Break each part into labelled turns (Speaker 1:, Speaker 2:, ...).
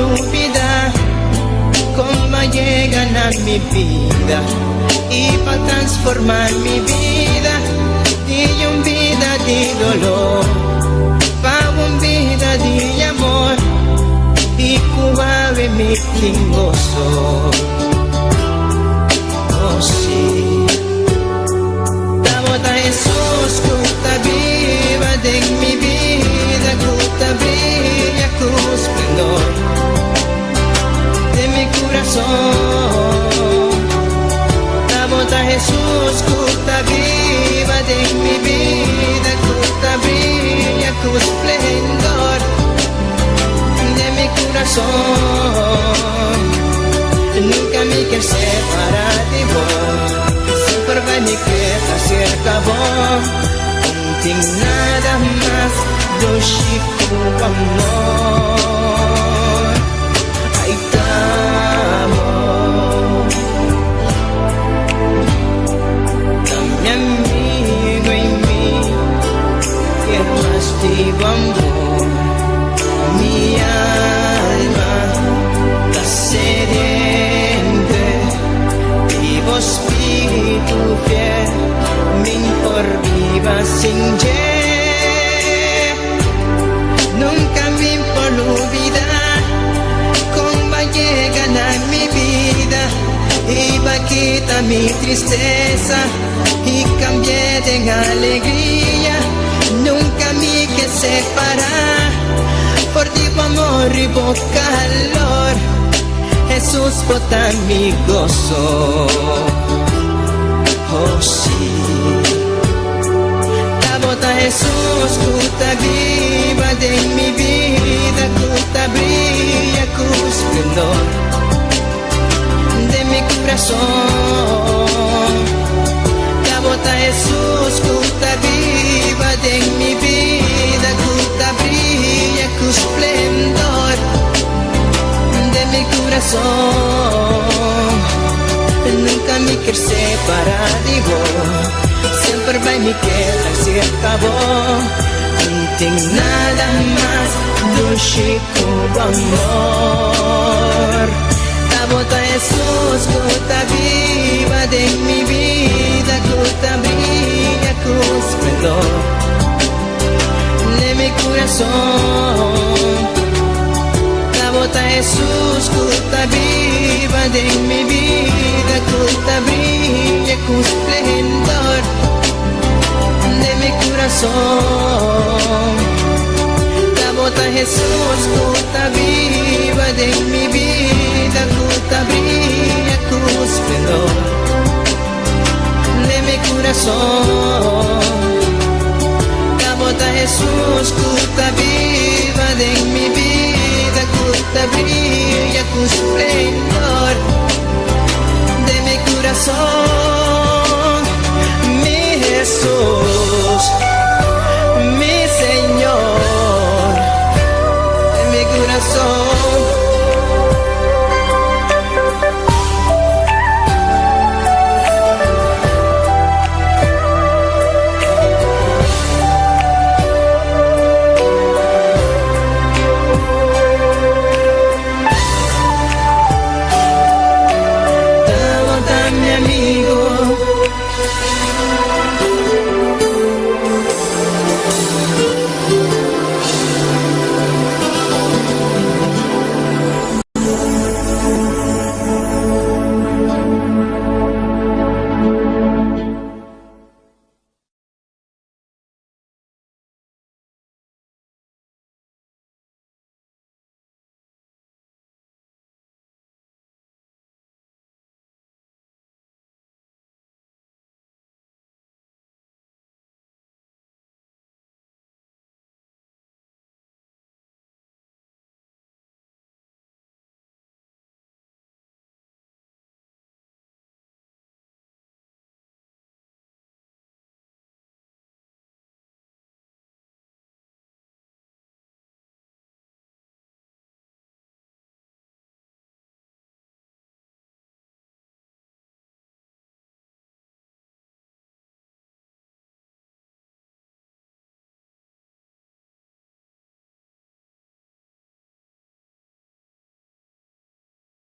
Speaker 1: olvidar cómo llegan a mi vida y para transformar mi vida di un vida di dolor pa un vida di amor y cuave mi tingoso. Oh sí, Tabota Jesús, cuta viva de mi vida, cuta brilla tu esplendor de mi corazón. Tabota Jesús, cuta viva de mi vida, cuta brilla tu esplendor de mi corazón. Nunca me quieres separar de vos, siempre va mi queda cerca vos. Contigo nada más do chico amor. Ay, tamo mi amigo en mí, que más digo amor. Mi alma está sediente, vivo espíritu fiel, mi por viva sin nunca me por olvidar cómo llegan a mi vida y va a quitar mi tristeza y cambié de alegría. Nunca me que separar por ti amor y por calor. Jesús bota mi gozo. Oh sí, Tabota Jesús, cuta viva de mi vida, cuta brilla tu esplendor de mi corazón. Tabota Jesús, cuta viva de mi vida, cuta brilla tu esplendor de mi corazón. Nunca me quieres separar de vos, siempre va mi queda cerca vos. Contigo nada más do chico amor. Tabota Jesús, cuta viva de mi vida, cuta brilla tu esplendor de mi corazón. Tabota Jesús, cuta viva de mi vida, cuta brilla tu esplendor de mi corazón. Tabota Jesús, cuta viva de mi vida, cuta brilla tu esplendor de mi corazón. Tabota Jesús, cuta viva de mi vida, cuta brilla tu esplendor de mi corazón. Mi Jesús, mi Señor, de mi corazón.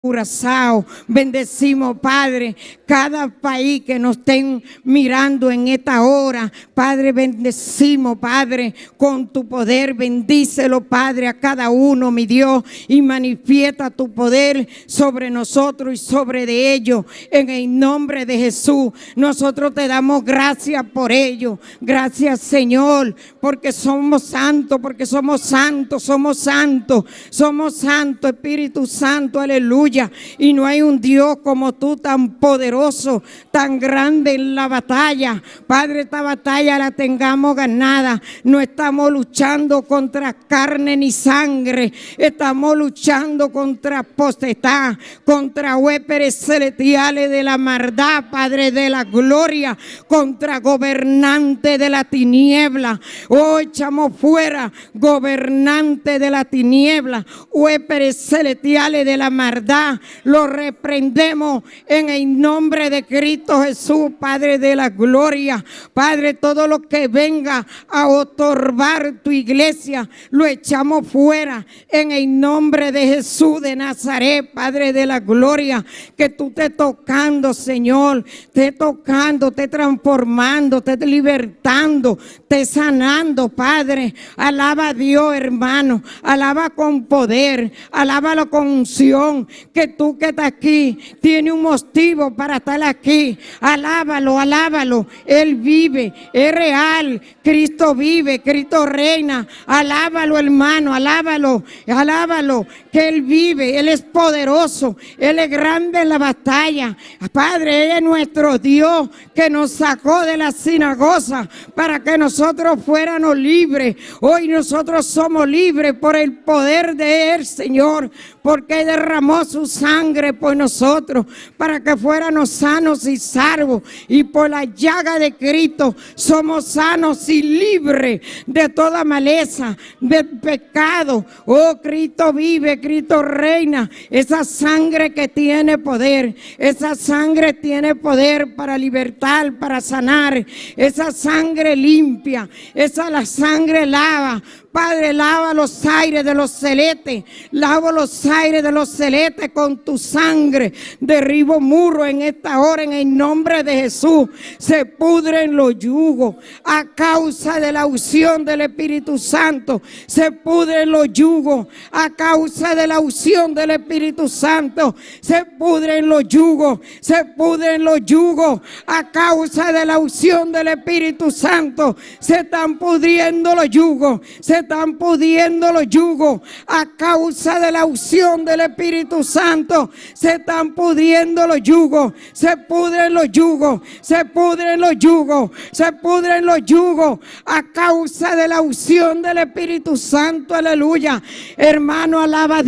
Speaker 2: Curazao, bendecimos, Padre, cada país que nos estén mirando en esta hora, Padre, bendecimos, Padre, con tu poder, bendícelo, Padre, a cada uno, mi Dios, y manifiesta tu poder sobre nosotros y sobre de ellos, en el nombre de Jesús. Nosotros te damos gracias por ello, gracias, Señor, porque somos santos, porque somos santos, somos santos, somos santos, Espíritu Santo, aleluya. Y no hay un Dios como tú, tan poderoso, tan grande en la batalla. Padre, esta batalla la tengamos ganada. No estamos luchando contra carne ni sangre. Estamos luchando contra potestad, contra huéspedes celestiales de la maldad, Padre de la gloria, contra gobernante de la tiniebla. Oh, echamos fuera gobernante de la tiniebla, huéspedes celestiales de la maldad. Lo reprendemos en el nombre de Cristo Jesús, Padre de la gloria. Padre, todo lo que venga a otorgar tu iglesia, lo echamos fuera en el nombre de Jesús de Nazaret, Padre de la gloria. Que tú estés tocando, Señor, estés tocando, estés transformando, estés libertando, estés sanando, Padre. Alaba a Dios, hermano, alaba con poder, alábalo con unción. Que tú que estás aquí tienes un motivo para estar aquí. Alábalo, alábalo. Él vive, es real. Cristo vive, Cristo reina. Alábalo, hermano, alábalo, alábalo. Que Él vive, Él es poderoso, Él es grande en la batalla. Padre, Él es nuestro Dios que nos sacó de la sinagoga para que nosotros fuéramos libres. Hoy nosotros somos libres por el poder de Él, Señor, porque Él derramó su sangre por nosotros para que fuéramos sanos y salvos, y por la llaga de Cristo somos sanos y libres de toda maleza, de pecado. Oh, Cristo vive, Cristo reina. Esa sangre que tiene poder, esa sangre tiene poder para libertar, para sanar. Esa sangre limpia, esa la sangre lava. Padre, lava los aires de los celestes, lava los aires de los celestes con tu sangre. Derribo muros en esta hora en el nombre de Jesús. Se pudren los yugos a causa de la unción del Espíritu Santo. Se pudren los yugos a causa de la unción del Espíritu Santo. Se pudren los yugos, se pudren los yugos a causa de la unción del Espíritu Santo. Se están pudriendo los yugos, se están pudriendo los yugos a causa de la unción del Espíritu Santo. Se están pudriendo los yugos, se pudren los yugos, se pudren los yugos, se pudren los yugos a causa de la unción del Espíritu Santo. Aleluya. Hermano, alaba a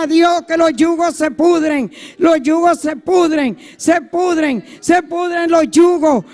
Speaker 2: Dios que los yugos se pudren, los yugos se pudren, se pudren, se pudren los yugos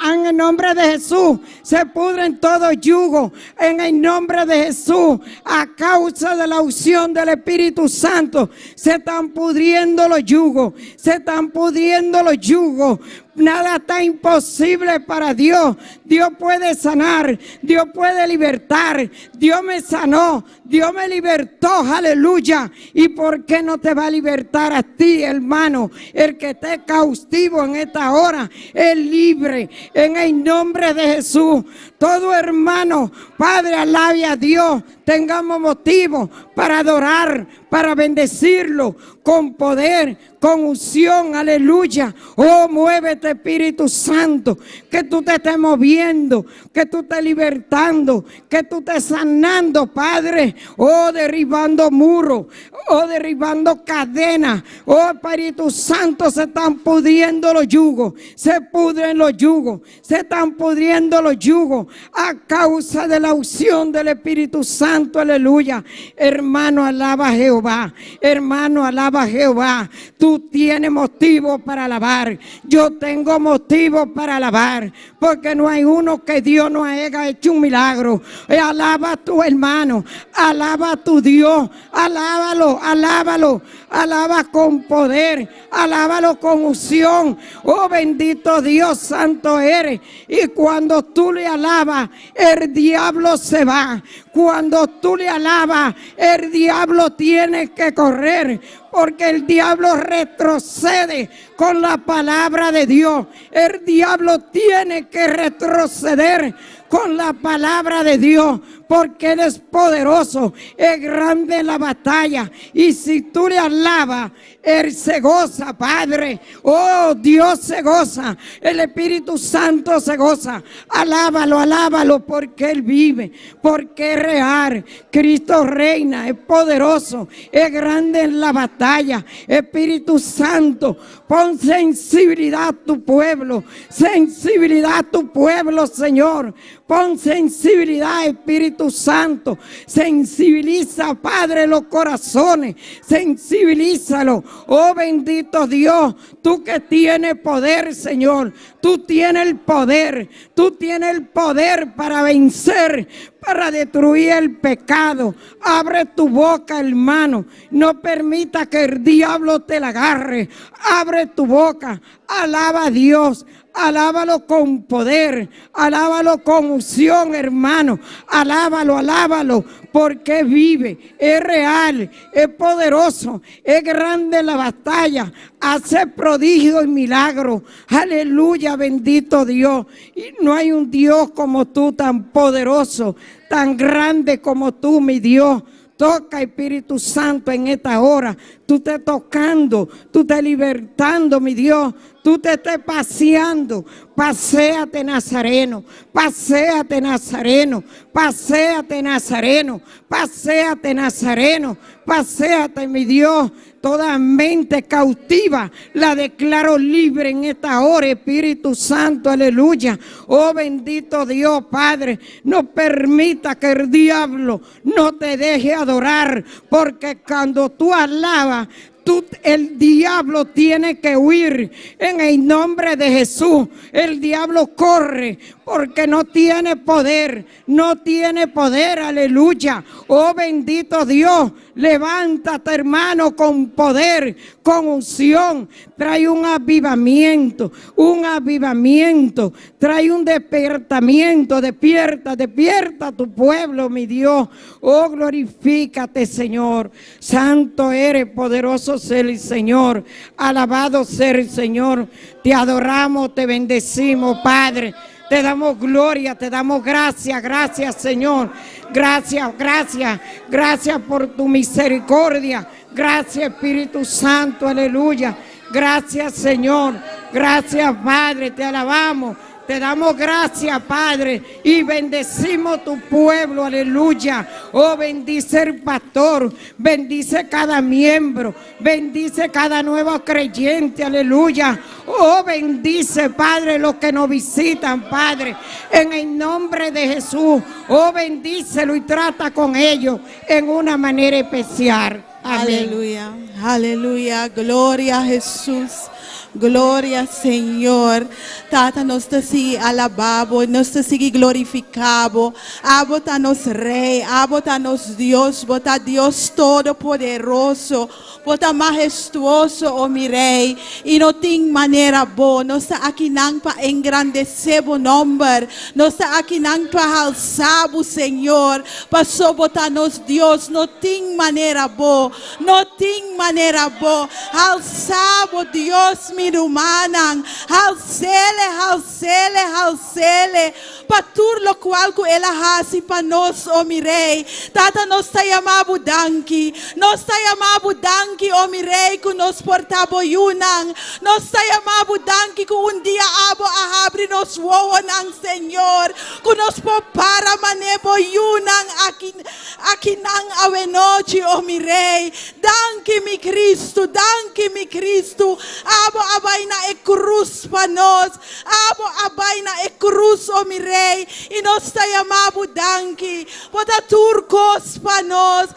Speaker 2: en el nombre de Jesús. Se pudren todos yugos en el nombre de Jesús a causa de la unción del Espíritu Santo. Se están pudriendo los yugos, se están pudriendo los yugos. Nada está imposible para Dios. Dios puede sanar, Dios puede libertar. Dios me sanó, Dios me libertó, aleluya. ¿Y por qué no te va a libertar a ti, hermano? El que esté cautivo en esta hora es libre en el nombre de Jesús. Todo hermano, Padre, alabe a Dios. Tengamos motivo para adorar, para bendecirlo con poder, con unción, aleluya. Oh, muévete, Espíritu Santo, que tú te estés moviendo, que tú estés libertando, que tú estés sanando, Padre. Oh, derribando muros, oh, derribando cadenas. Oh, Espíritu Santo, se están pudriendo los yugos, se pudren los yugos, se están pudriendo los yugos a causa de la unción del Espíritu Santo, aleluya. Hermano, alaba a Jehová, hermano, alaba a Jehová. Tú tienes motivo para alabar. Yo tengo motivo para alabar, porque no hay uno que Dios no haya hecho un milagro. Alaba a tu hermano, alaba a tu Dios, alábalo, alábalo, alaba con poder, alábalo con unción. Oh, bendito Dios, santo eres. Y cuando tú le alabas, el diablo se va. Cuando tú le alabas, el diablo tiene que correr. porque el diablo retrocede con la palabra de Dios. El diablo tiene que retroceder con la palabra de Dios, porque Él es poderoso, es grande en la batalla. Y si tú le alabas, Él se goza, Padre. Oh, Dios se goza, el Espíritu Santo se goza. Alábalo, alábalo, porque Él vive, porque es real. Cristo reina, es poderoso, es grande en la batalla. Espíritu Santo, pon sensibilidad a tu pueblo, sensibilidad a tu pueblo, Señor. Pon sensibilidad, Espíritu Santo. Sensibiliza, Padre, los corazones. Sensibilízalo. Oh, bendito Dios, tú que tienes poder, Señor. Tú tienes el poder. Tú tienes el poder para vencer, para destruir el pecado. Abre tu boca, hermano. No permita que el diablo te la agarre. Abre tu boca. Alaba a Dios. Alábalo con poder, alábalo con unción, hermano. Alábalo, alábalo, porque vive, es real, es poderoso, es grande en la batalla, hace prodigio y milagro. Aleluya, bendito Dios. Y no hay un Dios como tú, tan poderoso, tan grande como tú, mi Dios. Toca, Espíritu Santo, en esta hora. Tú estás tocando, tú estás libertando, mi Dios. Tú te estés paseando. Paséate, Nazareno. Paséate, Nazareno. Paséate, Nazareno. Paséate, Nazareno. Paséate, mi Dios. Toda mente cautiva la declaro libre en esta hora, Espíritu Santo, aleluya. Oh, bendito Dios, Padre, no permita que el diablo no te deje adorar, porque cuando tú alabas, el diablo tiene que huir en el nombre de Jesús. El diablo corre porque no tiene poder, no tiene poder, aleluya. Oh, bendito Dios, levántate, hermano, con poder, con unción. Trae un avivamiento, trae un despertamiento. Despierta, despierta a tu pueblo, mi Dios. Oh, glorifícate, Señor. Santo eres, poderoso ser el Señor. Alabado ser el Señor. Te adoramos, te bendecimos, Padre. Te damos gloria, te damos gracias, gracias, Señor. Gracias, gracias, gracias por tu misericordia. Gracias, Espíritu Santo, aleluya. Gracias, Señor. Gracias, Padre, te alabamos. Te damos gracias, Padre, y bendecimos tu pueblo, aleluya. Oh, bendice el pastor, bendice cada miembro, bendice cada nuevo creyente, aleluya. Oh, bendice, Padre, los que nos visitan, Padre, en el nombre de Jesús. Oh, bendícelo y trata con ellos en una manera especial. Amén.
Speaker 3: Aleluya, aleluya, gloria a Jesús. Glória, Senhor. Tata, nós te sigue alabado, nós te sigue glorificado. Abota nos Rei, abota nos Deus, bota Deus todo-poderoso, bota majestuoso, oh mi Rei. E não tem maneira boa, nós estamos aqui não para engrandecer o nome, nós estamos aqui não para alçar o Senhor, para só botar nos Deus. Não tem maneira boa, não tem maneira boa. Alçar o Deus, mirumanang, halsele, halsele, halsele, patur lo qual que ela hasi pa nos, o mi Rei. Tata, nos ta yamabu danki, nos ta yamabu danki, o mi Rei, que nos portabo yunang, nos ta yamabu danki, que dia abo ahabri nos woonang, Senhor, que nos popara manebo yunang, aqui nang awenochi, o mi Rei. Danki mi Cristo, danki mi Cristo, abo abay na e cruz pa nos, abo abay na e cruz, o mi Rei, e nos tayamabu danki, bota turcos pa nos,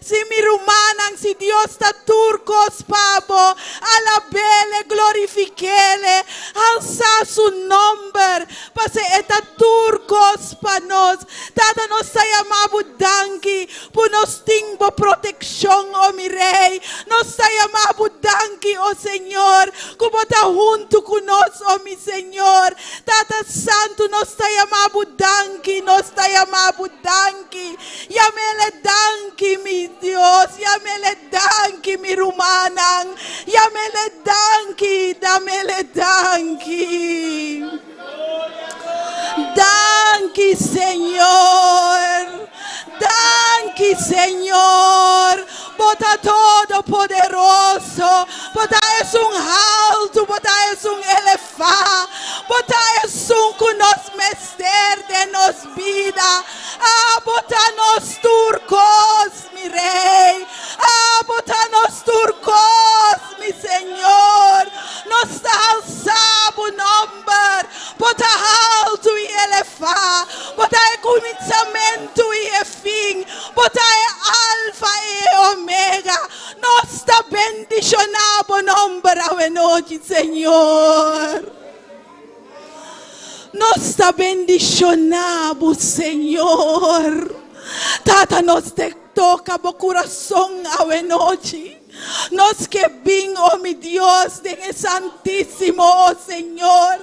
Speaker 3: si mi rumanang, si Dios ta turcos pabo, alabele, glorifiquele, alza su nombre, pase eta turcos pa nos, tata nos tayamabu danki, pu nos tingbo protection, o mi Rei, nos tayamabu danki, oh Senhor, como está junto conosco, oh mi Senhor. Tata Santo, nos tayamabu danki, nos tayamabu danki. Yamele danki, mi Deus, Yamele danki mi rumanang. Yamele danki, damele danki. Danki, Señor. Danki, Señor. Bota todo poderoso. Bota es un alto. Bota es un elefante. Bota es un que nos mester de nos vida. Bota nos turcos, mi rey. Bota nos turcos, mi Señor. Nos alzamos un nombre. Bota alto e elefante. Bota é começamento e é fim. Bota é alfa e omega. Nós está bendicionado o nome hoje, Senhor. Nós está bendicionado, Senhor. Tata, nos te toca o coração hoje. Nos que vim, oh mi Dios, de Santísimo, oh Señor.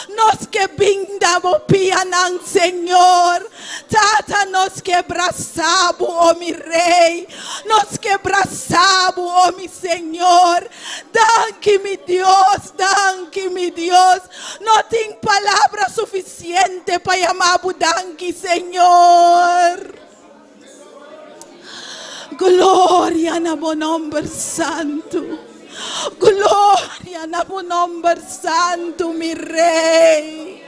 Speaker 3: Nos que vim da pianan, Señor. Tata, nos que abraçamos, oh mi Rey. Nos que abraçamos, oh mi Señor. Danke, mi Dios, danke, mi Dios. No tengo palabra suficiente para llamar danke, Señor. Gloria na mo nombre santo. Gloria na mo nombre santo, mi Rey.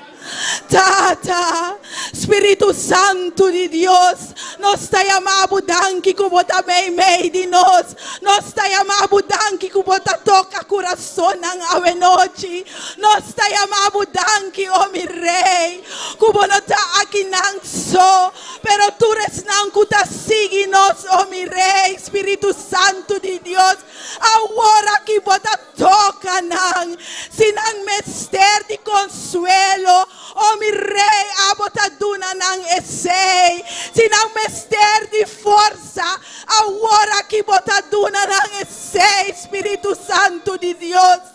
Speaker 3: Tata, Espíritu Santo de Dios, nos está llamando danke como também meio de nós. Nos está llamando danke como ta toca coração a noite. Nos está llamando danke, oh mi Rei, como não está aqui não só, pero tu eres não que ta sigue nós, oh mi Rei, Espíritu Santo de Dios. Agora que bota toca não, se não mester de consuelo. Oh mi Rei, abotaduna nang essay. Sinang mester di força. Agora que botaduna nang essay, Espírito Santo de Deus.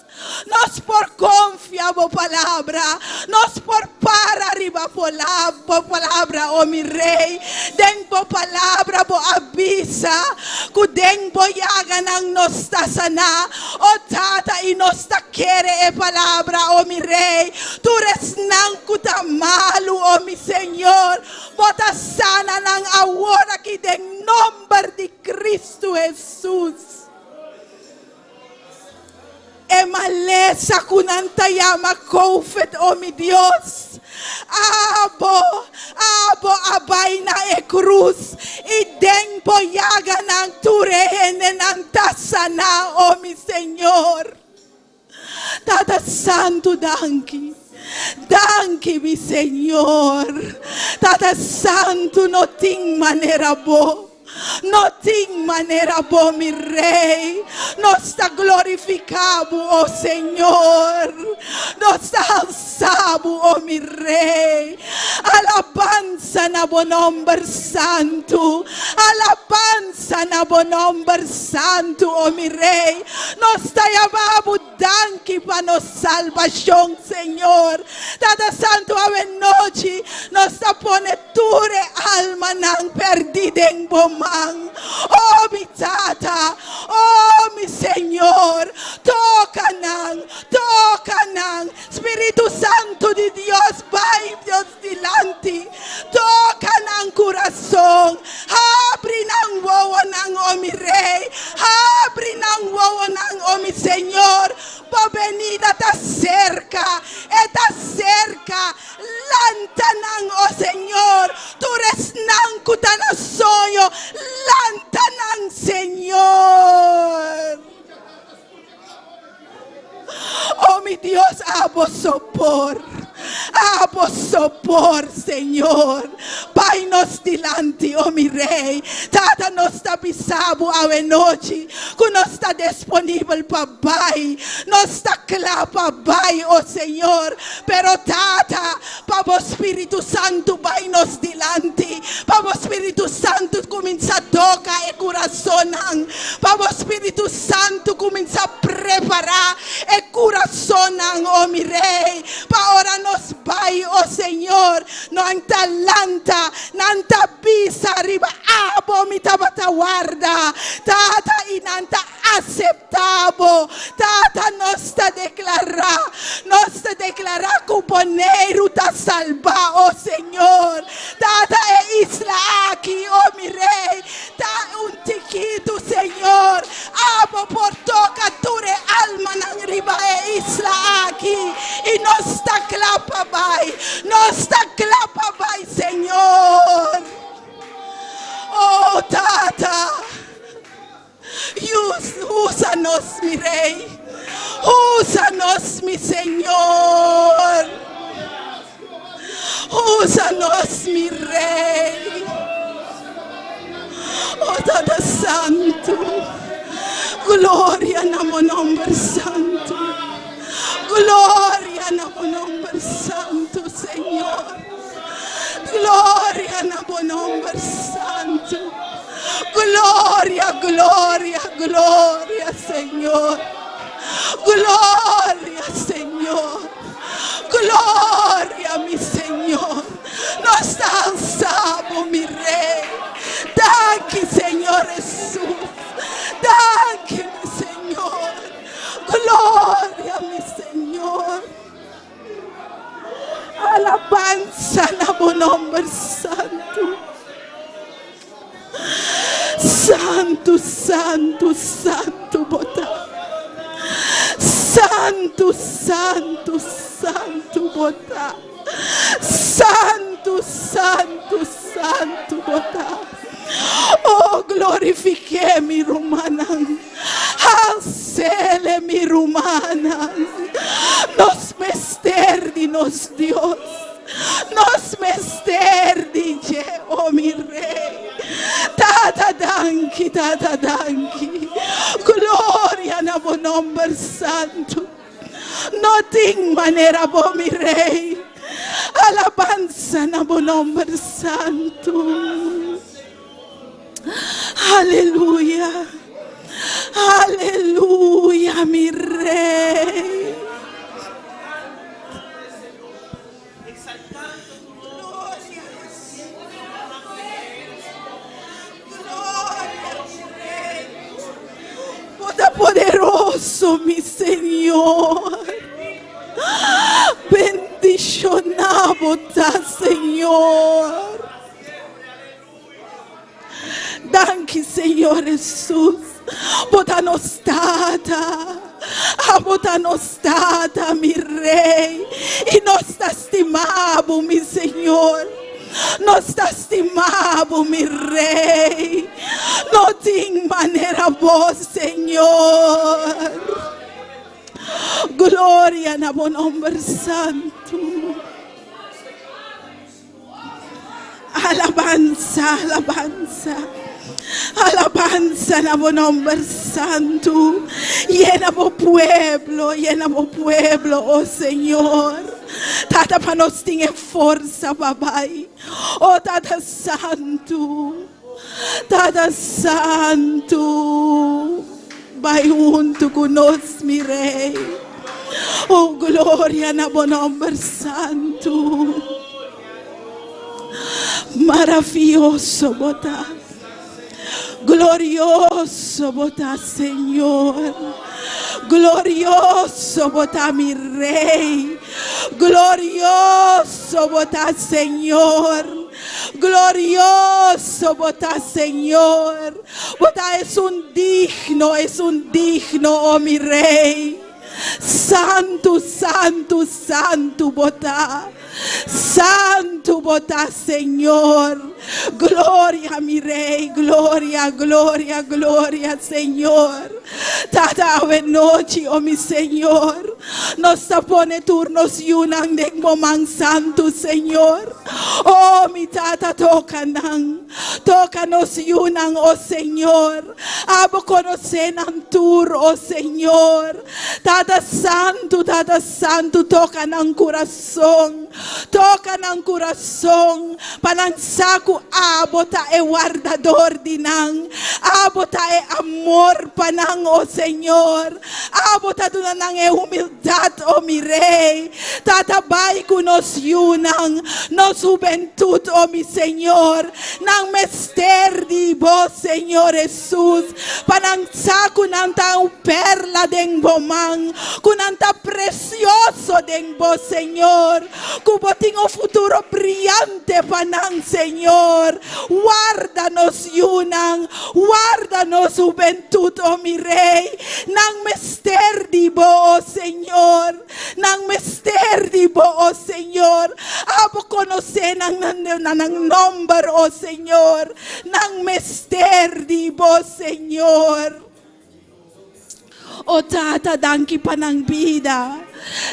Speaker 3: Nós por confiamos palavra, nós por para arriba palavra, oh mi Rei, den po palavra po avisa, kudeng po yaga nang nos tasana, oh tata e nos ta quere e palavra, oh mi Rei, tu res nang kutamalo, oh mi Senhor, bota sana nang agora que den nombre de Cristo Jesus. E maleza kunantayama kofet, oh mi Dios. Abo abay na e cruz. E den boyaga ng turehene ng tasana, oh mi Señor. Tata Santo, danke. Danke, mi Señor. Tata Santo, no ting manera bo. No tem maneira bom, mi Rei. Nós está glorificado, oh Senhor. Nós está alçado, oh mi Rei. Alabança na bom nome santo. Alabança na bom nome santo, oh mi Rei. Nós está chamando danke para nossa salvação, Senhor. Tata Santo, a noite nós está pondo ture alma não perdida em bom. Oh mi tata, oh mi Señor, toca nang, Espíritu Santo de Dios, vai Dios delante, toca nang corazón, abre nang wowo nang, oh mi Rey, abre nang wowo nang, oh mi Señor, pa venida ta cerca, lanta nang, oh Señor, tu res nang kutana soyo, lanta nang, Señor. Oh mi Dios, abo sopor, Señor. Pai nos delante, oh mi Rei. Tata nos está pisado a noite, que nos está disponível para Pai. Nos está claro para Pai, oh Senhor. Pero Tata, para o Espírito Santo, Pai nos delante. Para o Espírito Santo começa a tocar o coração. Para o Espírito Santo começa a preparar o coração, oh mi Rei. Para ora nos Pai, oh Senhor. Não talanta, não pisa arriba. Abo mi tabata guarda. aceitável. Tata, nós te declarar companheiro tá salvar, oh Senhor. Tata, é isla aqui, oh meu rei. Tá tiquito, Senhor. Abo por toca ture alma na riba é isla aqui. E nós tá clapa vai. Nós tá clapa vai, Senhor. Oh, Tata. Usa-nos, meu rei. Usa-nos, meu Senhor. Usa-nos, meu rei. Oh, Tata Santo. Glória no nome santo. Glória no nome santo, Senhor. Glória no nome santo. Glória, glória, glória, Senhor. Glória, Senhor. Glória, meu Senhor. Nós dançamos, meu rei. Danke, Senhor Jesus. Danke, meu Senhor. Glória, meu Senhor. Alabanza no nome santo. Santo, santo, santo, botar. Santo, santo, santo, botar. Santo, santo, santo, botar. Oh, glorifique mi romana. Alcele mi romana. Nos mesterdi-nos, Dios. Nos mesterdi, oh mi rei. Tata danki, tata danki. Glória no nome santo. No tem maneira bom, mi rei. Alabanza no nome santo. Aleluia. Aleluia, mi rei. Poderoso, mi Senhor. Bendicionado tá, Senhor. Danke, Senhor Jesus. Bota nos data. Bota nos data, mi rei. E nós te estimamos, mi Senhor. Nós te estimamos, mi rei. Não tem maneira boa, Senhor. Glória no nome santo. Alabanza, alabanza. Alabanza no nome santo. Llena o pueblo, oh Senhor. Tata, para nós ter força, papai. Oh, Tata Santo. Tata Santo. Vai junto conosco, meu rei. Oh, glória no nome santo. Maravilhoso, botar. Glorioso, botar, Senhor. Glorioso, botar, mi rei. Glorioso, botar, Senhor. Glorioso, botar, Senhor. Botar es un digno, oh mi rey. Santo, santo, santo, botar. Santo, botar, Senhor. Glória, mi rei. Glória, glória, glória, Senhor. Tata noite, oh mi Senhor. Nos tapone turnos yunan de momang santo, Senhor. Oh, mi tata toca nos yunan, oh Senhor. Abo conocenan tur, oh Senhor. Tata santo, toca ng coração. Toca ng coração. Panang saco abota e guardador dinang. Abota e amor panang, oh Señor. Abo tatuna nang humildad, oh mi Rey. Tatabay ko nos yunang, nos juventud, oh mi Señor. Nang mester di vos, Señor Jesús. Panangsa kunanta perla den bomang, kunanta precioso den vos, Señor. Kuboting o futuro brillante panang, Señor. Guárdanos yunang, guárdanos juventud, oh mi Rey. Nang mester di bo, oh Señor. Nang mester di bo, oh Señor. Abo conoce nang number, oh Señor. Nang mester di bo, Señor. O Tata, danki panang bida.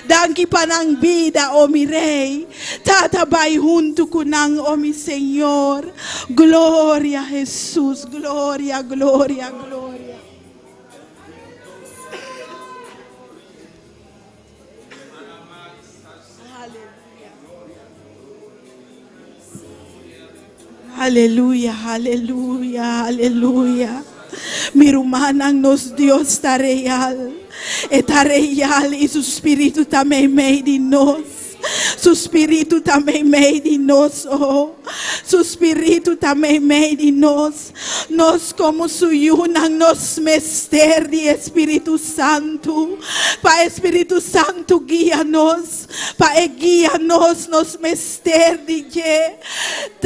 Speaker 3: Danki panang bida, oh mi Rey. Tata, bay junto kunang, oh mi Señor. Gloria a Jesús, gloria, gloria, gloria. Aleluya, aleluya, aleluya. Mi rumanang nos Dios ta real. Eta real y su espíritu también made in nos. Su espíritu también made in nos, oh. Su espíritu también made in nos. Nos como su yunang nos mester de Espíritu Santo. Pa Espíritu Santo guíanos. Pa guíanos nos mester de ye.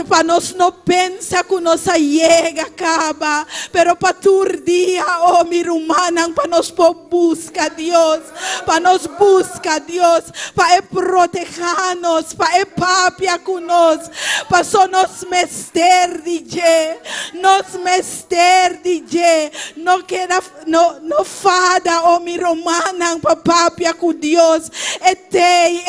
Speaker 3: Pa nos no pensa que nos llega acaba. Pero pa tur día, oh mi rumanang, pa nos po busca Dios. Pa nos busca Dios. Pa protejanos, pa papia kunos, pa so nos mester DJ, nos mester DJ, no queda, no fada, oh mi romanang, pa papia ku Dios, etei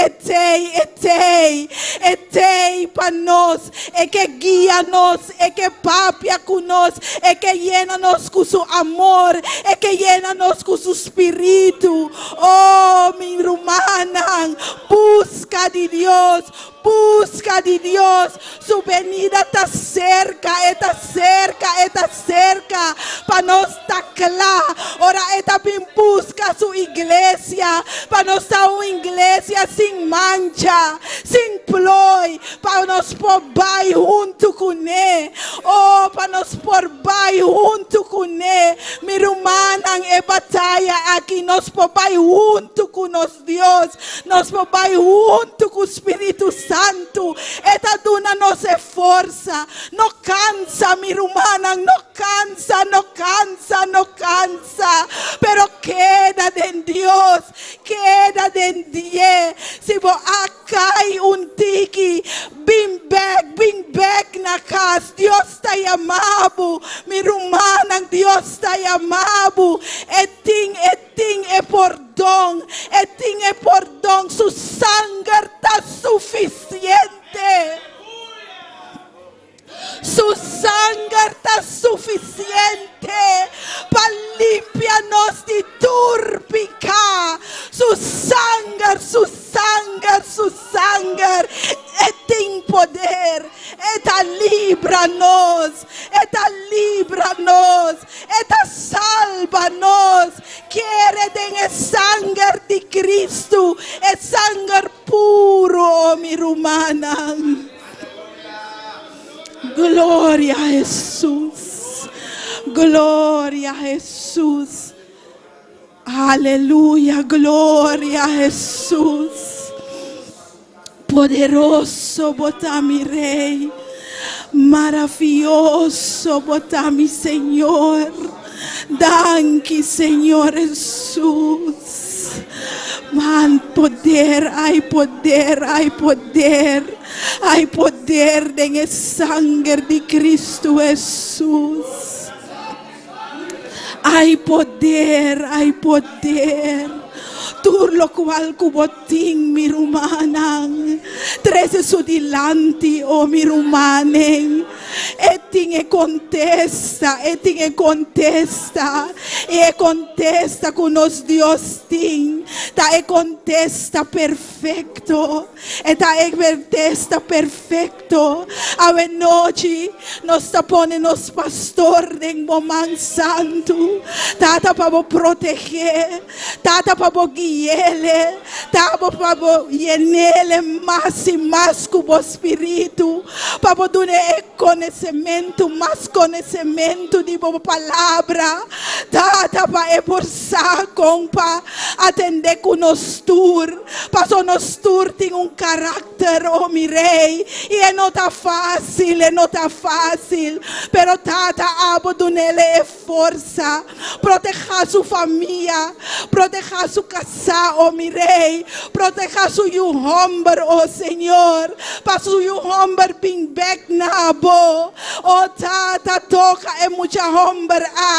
Speaker 3: pa nos, e que guía nos, e que papia kunos, e que llena nos con su amor, e que llena nos con su espíritu, oh mi romanang, busca de Dios, busca de Dios. Su venida está cerca, está cerca, está cerca. Para nos estar claro. Ahora está bien busca su iglesia. Para nos estar una iglesia sin mancha, sin ploy. Para nos por bai junto con él. Oh, para nos por bai junto con él. Mi hermana en batalla aquí nos por bai junto con nos Dios. Nos por bai junto con Espíritu Santo. Esta duna no se esforza, no cansa, mi hermana, no cansa, no cansa, no cansa, pero queda en Dios, queda en Dios. Si vos acá hay un tiki, bring back na casa, Dios te llamado, mi hermana, Dios te llamado, eting é perdão, é perdão, su sangre está suficiente. Su sangre está suficiente para limpiarnos de turpica. Su sangre tem poder. Eta libra-nos, eta salva-nos. Quiere de sangre de Cristo, é sangre puro, mi hermana. Gloria a Jesús. Gloria a Jesús. Aleluya. Gloria a Jesús. Poderoso bota mi Rey. Maravilloso bota mi Señor. Danke, Señor Jesús. Man, poder, hay poder, hay poder. Hay poder en la sangre de Cristo Jesús. Hay poder, hay poder. Tur lo cual cubotín mi rumanan. Trece su dilante, oh mi rumanen. Etin contesta con nos Dios tin. ta e contesta perfecto, e ta e contesta perfecto. Ave noci, nos tapone nos pastor den momento santo, tata pabo proteger, tata pabo guiele, tata pabo yenele más y más cubo espíritu, pabo dune conhecimento, más conhecimento de boa palavra, tata pa e forçar compa, atender com nos tur, passo nos tur tem carácter, oh mi rei, e é não tá fácil, pero tata abo dunele é força, proteja sua família, proteja sua casa, oh mi rei, proteja seu homem, oh Senhor, para seu homem bem back na bo, oh tata toca é muita homem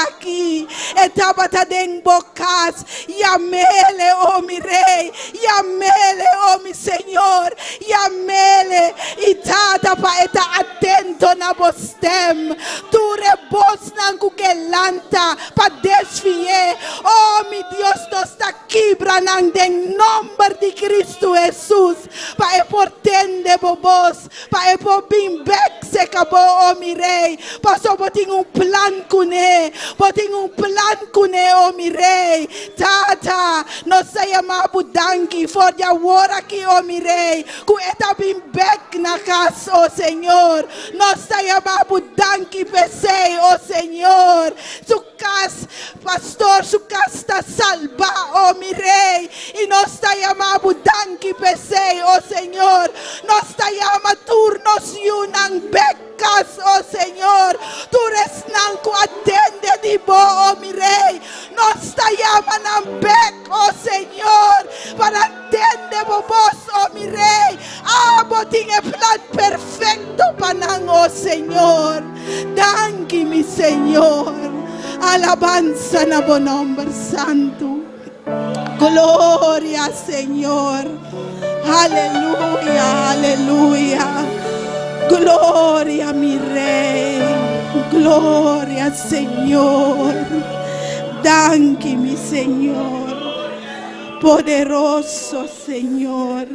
Speaker 3: aqui, e tabata den bocas, yamele, oh mi rei, yamele, oh mi Senhor, yamele, e tata pa eta atento na bostem, tu rebos nan kukelanta, pa desfier, oh mi Deus, nos está quebrando em nome de Cristo Jesus, pa e portende bobos, pa e por bim back se acabou, oh mi rei, pa só botin plan com ele, oh mi rei, tata, nos sayama budanki, for ya war aqui, oh mi rei, ku eta bim back na casa, oh Senhor, nos sayama budanki pesei, oh Senhor, su casa, pastor, su casa está salva, oh mi rei, e nos sayama budanki pesei, oh Senhor, nos sayama turnos yunan becas, oh Senhor, tu resnanco atende de bo, oh mi rei, nos sayama nan bec, oh Senhor, para atender vos, oh mi rei, abo tinha plan perfecto panan, oh Senhor, danke mi Senhor, alabanza na bo nombre santo, gloria Senhor, aleluya, aleluya, gloria mi rey, gloria Señor, danke mi Señor, poderoso Señor,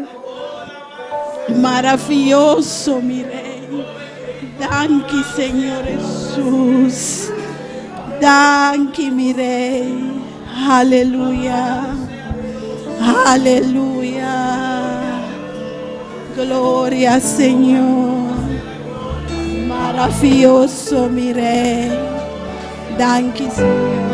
Speaker 3: maravilloso mi rey, danke Señor Jesús, danke mi rey, aleluya, aleluya, gloria Señor, maravilloso mi rey, danke Señor.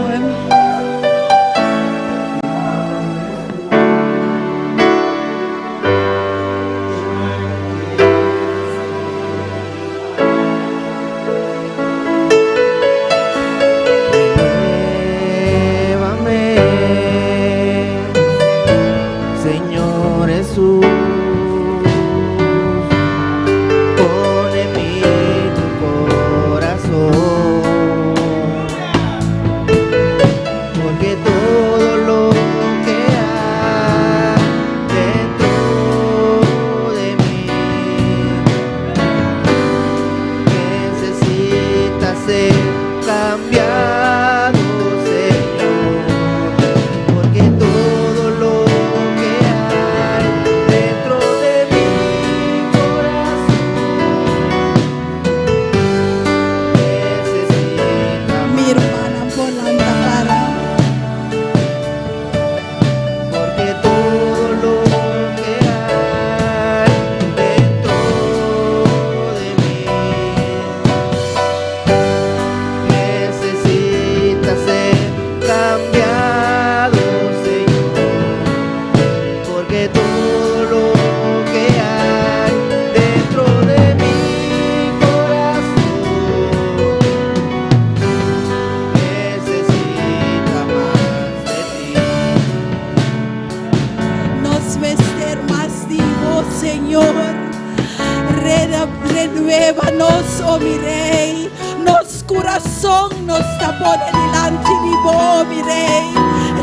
Speaker 3: Renuévanos, oh mi rey, nos corazón nos tapone delante de vos, mi rey.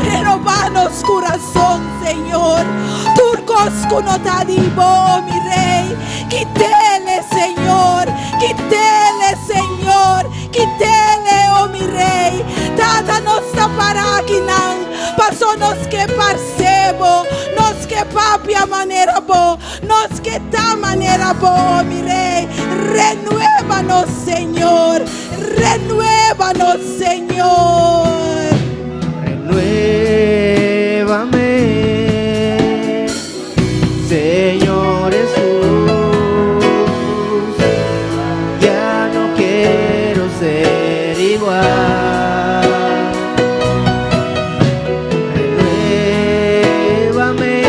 Speaker 3: Renovanos corazón, Señor. Turcos conota de vos, mi rey. Quítele, Señor. Quítele, Señor. Quítele, oh mi rey. Tata nos tapará, Quinan. Pasó nos que parcebo. Dios, que tal manera, oh, mi Rey. Renuévanos, Señor. Renuévanos, Señor.
Speaker 1: Renuévame, Señor Jesús. Ya no quiero ser igual. Renuévame,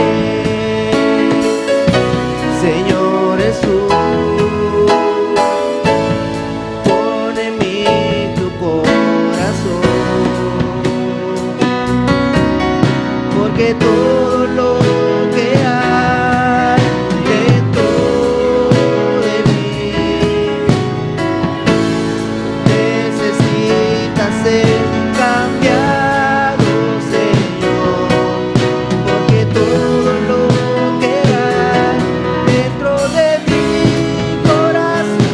Speaker 1: Señor Jesús. Pon en mí tu corazón, porque todo lo que hay dentro de mí necesita ser cambiado, Señor, porque todo lo que hay dentro de mi corazón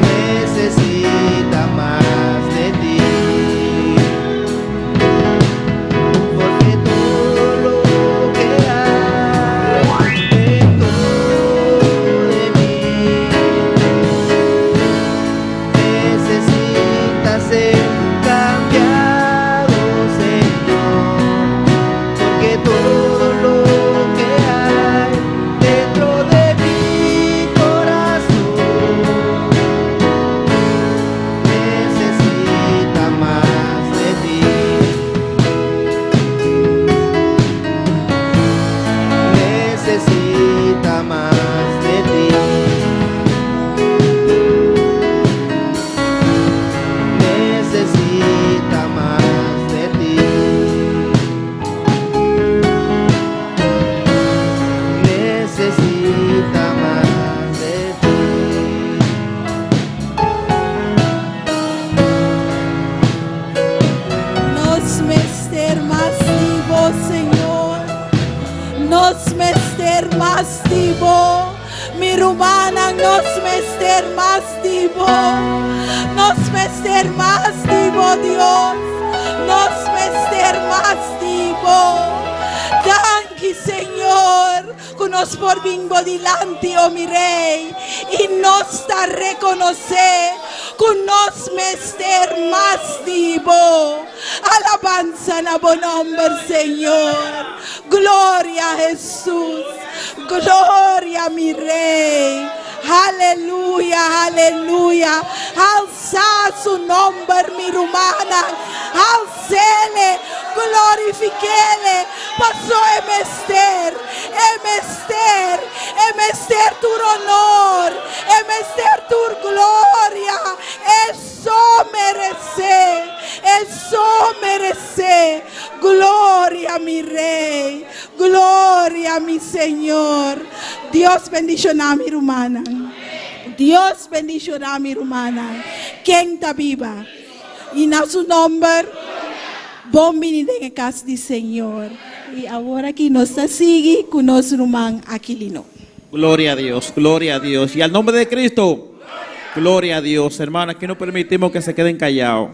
Speaker 1: necesita más de ti. Porque todo lo que hay dentro de mí necesita ser cambiado, Señor. Porque todo lo que hay dentro de mi corazón necesita más de ti. Necesita más de ti. Necesita más de ti. Necesita más de ti.
Speaker 3: Nos mester más vivo, Señor. Nos mester más vivo. Mi rumana, nos mester más vivo. Nos mester más vivo, Dios. Nos mester más vivo. Danke, Señor, que nos por bingo delante, oh mi Rey, y nos da reconocer que nos mester más vivo. Alabanza en buen nombre, Señor. Gloria a Jesús. Gloria a mi Rey. Aleluya, aleluya. Alza su nombre, mi rumana. Alcele, glorifiquele. Pasó emester tu honor, emester tu gloria. Eso merece. Gloria a mi Rey, gloria a mi Señor. Dios bendicioná a mi hermana. Dios bendicioná a mi hermana. Quien está viva. Y en su nombre, bom venido en casa del Señor. Y ahora aquí nos sigue con nuestro hermano Aquilino.
Speaker 4: Gloria a Dios, gloria a Dios. Y al nombre de Cristo, gloria a Dios. Hermanos, aquí no permitimos que se queden callados.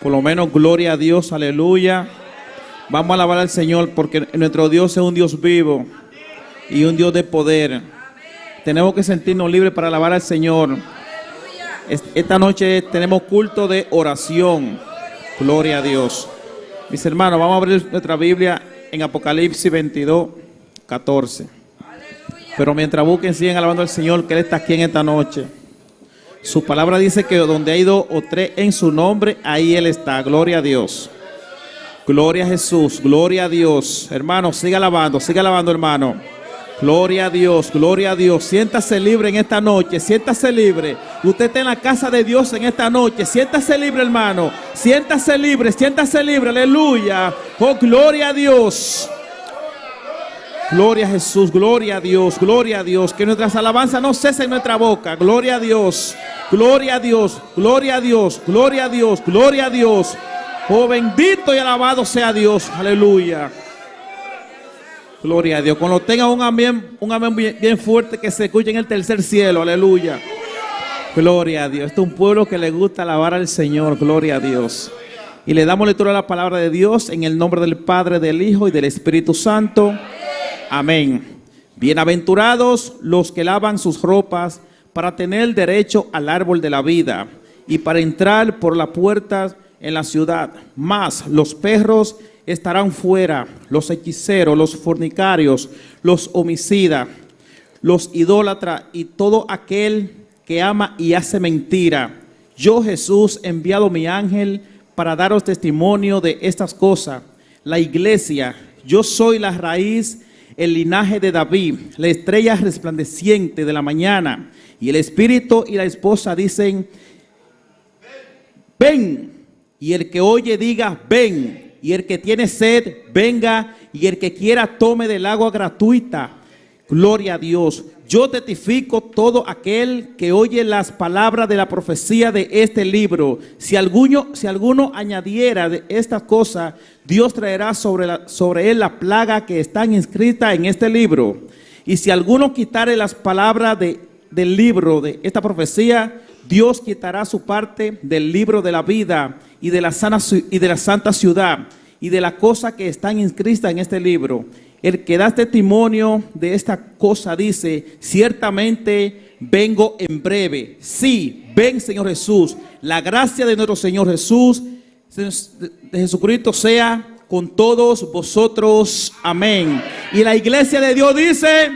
Speaker 4: Por lo menos, gloria a Dios, aleluya. Vamos a alabar al Señor porque nuestro Dios es un Dios vivo y un Dios de poder. Tenemos que sentirnos libres para alabar al Señor. Esta noche tenemos culto de oración. Gloria a Dios. Mis hermanos, vamos a abrir nuestra Biblia en Apocalipsis 22, 14. Pero mientras busquen, siguen alabando al Señor, que Él está aquí en esta noche. Su palabra dice que donde hay 2 o 3 en su nombre, ahí Él está. Gloria a Dios. Gloria a Jesús, gloria a Dios. Hermano, siga alabando, hermano. Gloria a Dios, gloria a Dios. Siéntase libre en esta noche, siéntase libre. Usted está en la casa de Dios en esta noche. Siéntase libre, hermano. Siéntase libre, aleluya. Oh, gloria a Dios. Gloria a Jesús, gloria a Dios, gloria a Dios. Que nuestras alabanzas no cesen en nuestra boca. Gloria a Dios, gloria a Dios, gloria a Dios, gloria a Dios, gloria a Dios. Oh, bendito y alabado sea Dios, aleluya. Gloria a Dios. Cuando tenga un amén bien fuerte, que se escuche en el tercer cielo, aleluya. Gloria a Dios. Este es un pueblo que le gusta alabar al Señor, gloria a Dios. Y le damos lectura a la palabra de Dios en el nombre del Padre, del Hijo y del Espíritu Santo. Amén. Bienaventurados los que lavan sus ropas para tener derecho al árbol de la vida y para entrar por la puerta en la ciudad. Mas los perros estarán fuera, los hechiceros, los fornicarios, los homicidas, los idólatras y todo aquel que ama y hace mentira. Yo, Jesús, he enviado mi ángel para daros testimonio de estas cosas. La iglesia, yo soy la raíz, el linaje de David, la estrella resplandeciente de la mañana. Y el espíritu y la esposa dicen, ven. Y el que oye diga, ven. Y el que tiene sed, venga. Y el que quiera tome del agua gratuita. Gloria a Dios. Yo testifico todo aquel que oye las palabras de la profecía de este libro. Si alguno añadiera de estas cosas, Dios traerá sobre él la plaga que están inscritas en este libro. Y si alguno quitare las palabras del libro de esta profecía, Dios quitará su parte del libro de la vida y de la santa ciudad y de las cosas que están inscritas en este libro. El que da testimonio de esta cosa dice, ciertamente vengo en breve. Sí, ven Señor Jesús. La gracia de nuestro Señor Jesús, de Jesucristo sea con todos vosotros. Amén. Y la iglesia de Dios dice,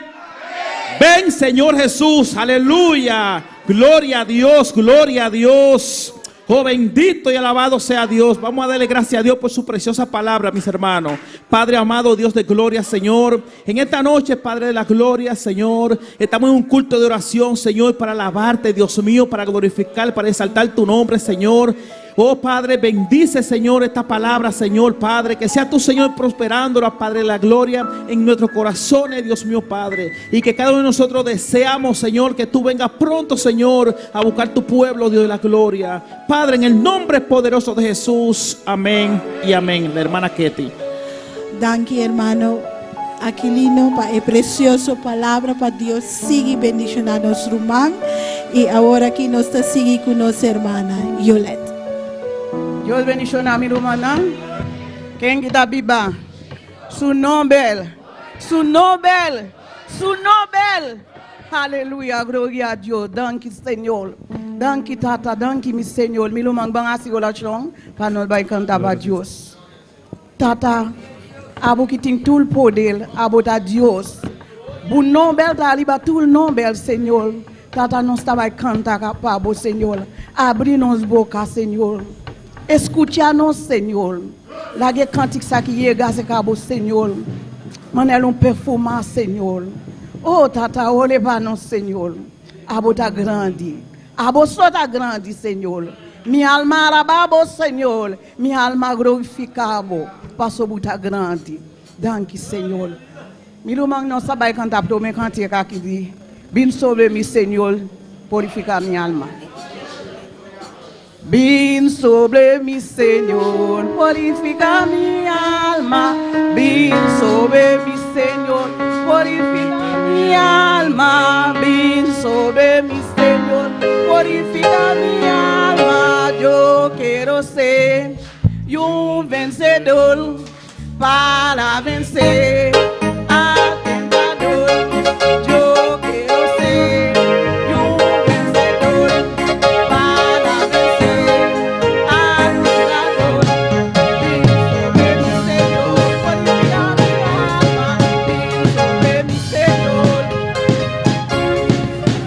Speaker 4: ven Señor Jesús. Aleluya. Gloria a Dios, gloria a Dios. Oh, bendito y alabado sea Dios. Vamos a darle gracias a Dios por su preciosa palabra, mis hermanos. Padre amado, Dios de gloria, Señor. En esta noche, Padre de la gloria, Señor, estamos en un culto de oración, Señor, para alabarte, Dios mío, para glorificar, para exaltar tu nombre, Señor. Oh, Padre, bendice, Señor, esta palabra, Señor, Padre. Que sea tu, Señor, prosperándola, Padre de la gloria, en nuestros corazones, Dios mío, Padre. Y que cada uno de nosotros deseamos, Señor, que tú vengas pronto, Señor, a buscar tu pueblo, Dios de la gloria. Padre, en el nombre poderoso de Jesús. Amén y amén. La hermana Ketty.
Speaker 3: Danke, hermano Aquilino, para el precioso palabra, para Dios sigue bendicionando nuestro hermano. Y ahora aquí nos está sigue con nuestra hermana Yolette.
Speaker 5: Dios bendicionne a mi hermana. Quem que tá biba? Su Nobel. Su Nobel. Su Nobel. Aleluia, gloria a Dios. Danke, Senhor. Danke, Tata. Danke, mi Senhor. Mi lumang bang asigolação para nós vai cantar para Deus. Tata, abo que tem todo o poder, abo a Deus. O Nobel tá ali para todo o Nobel, Senhor. Tata, nós tá vai cantar para o Senhor. Abrir nos boca, Senhor. Escucha-nos, Senhor. La que cantique ça qui est cabo, Senhor. Manel um perfumar, Senhor. Oh, Tata, olhe para nós, Senhor. Abo tá grande. Abo só tá grande, Senhor. Minha alma alababo, Senhor. Minha alma glorificabo. Passou buta grande. Danke, Senhor. Meu irmão não sabe cantar, porque eu me cantei aqui. Vim sobre mim, Senhor, purificar minha alma. Vim sobre mim, Senhor, purifica minha alma. Vim sobre mim, Senhor, purifica minha alma. Vim sobre mim, Senhor, purifica minha alma. Eu quero ser vencedor para vencer a tentador. Eu quero ser vencedor para vencer a tentador. Vem sobre mim, Senhor, purifica minha alma. Vem sobre mim, Senhor.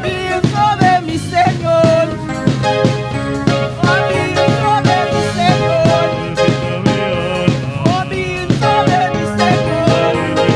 Speaker 5: Vem sobre mim, Senhor. Oh, vem sobre mim, Senhor. Oh, vem sobre mim, Senhor.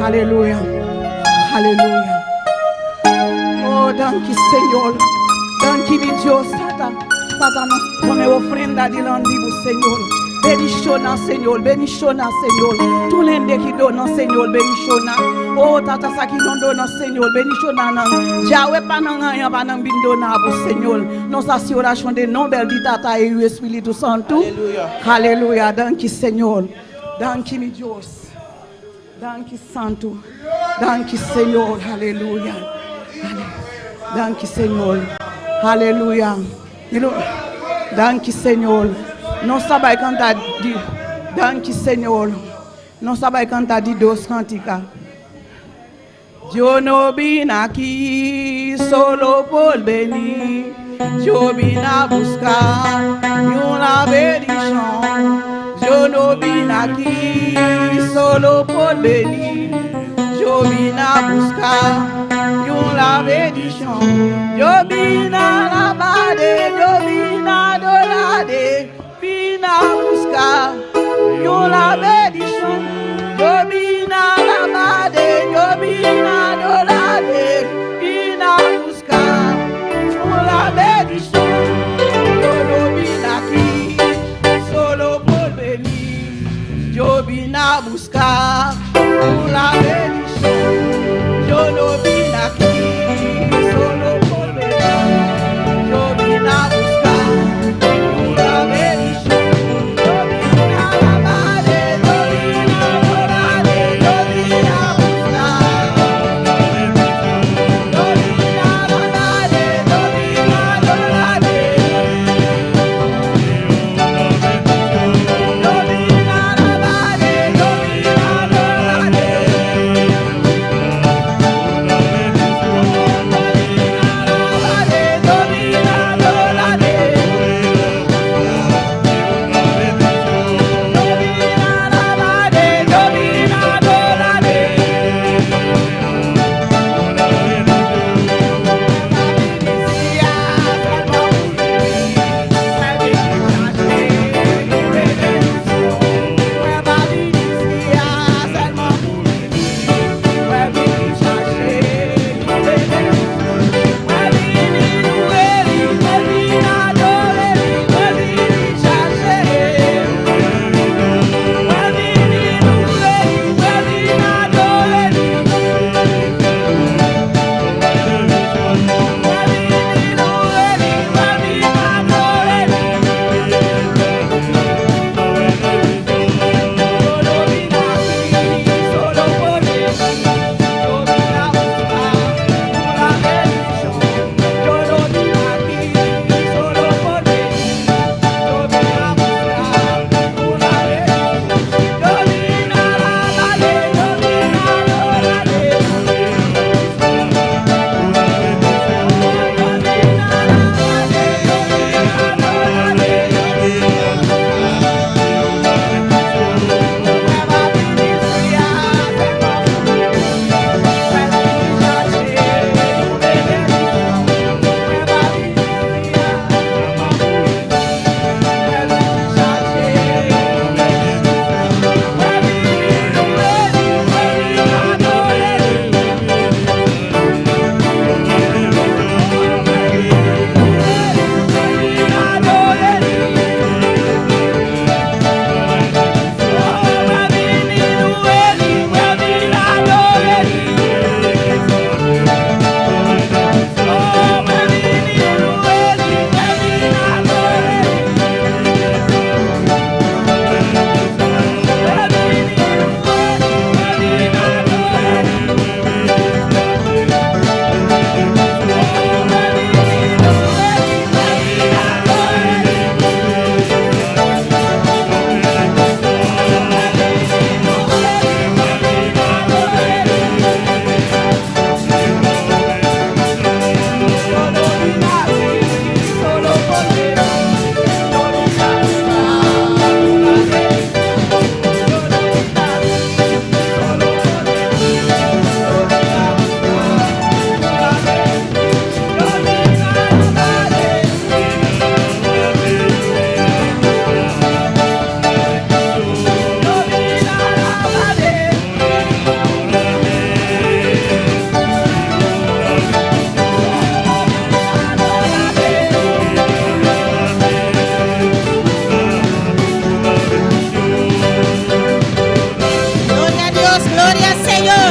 Speaker 5: Aleluya. Aleluya. Oh, danke Señor. Danke mi Dios, Tata. Tata nos pone ofrenda delante de vos, Señor. Benishona, Señor. Benishona, Señor. Tu lende qui donne, Señor. Benishona. Oh, Tata sa qui non donne, Señor. Benishona nan. Jawe pananga panang bindona vos, Señor. Nos assuration de nombel di Tata e o Espírito Santo. Aleluya. Danke Señor. Danke mi Dios. Danke Santo. Danke Señor. Aleluya. Danke Señor. Aleluya. Danke Señor. Não sabe cantar de danke Senhor. Não sabe cantar de dos cânticas. Eu não vim aqui solo por venir. Eu vim a buscar uma bendição. Eu não vim aqui solo por venir. Eu vim a buscar uma bendição. Eu vim a alabar, eu vim a adorar. Vim a buscar uma bendição. Eu vim a alabar, eu vim a adorar. Vim a buscar uma bendição. Eu não vim aqui solo por venir. Eu vim a buscar uma bendição. Eu não vim aqui solo por venir. Eu vim a buscar uma bendição. Eu vim a alabar, eu vim a adorar, eu vim a buscar. Eu vim a alabar, eu vim a adorar. Eu vim a alabar, eu vim a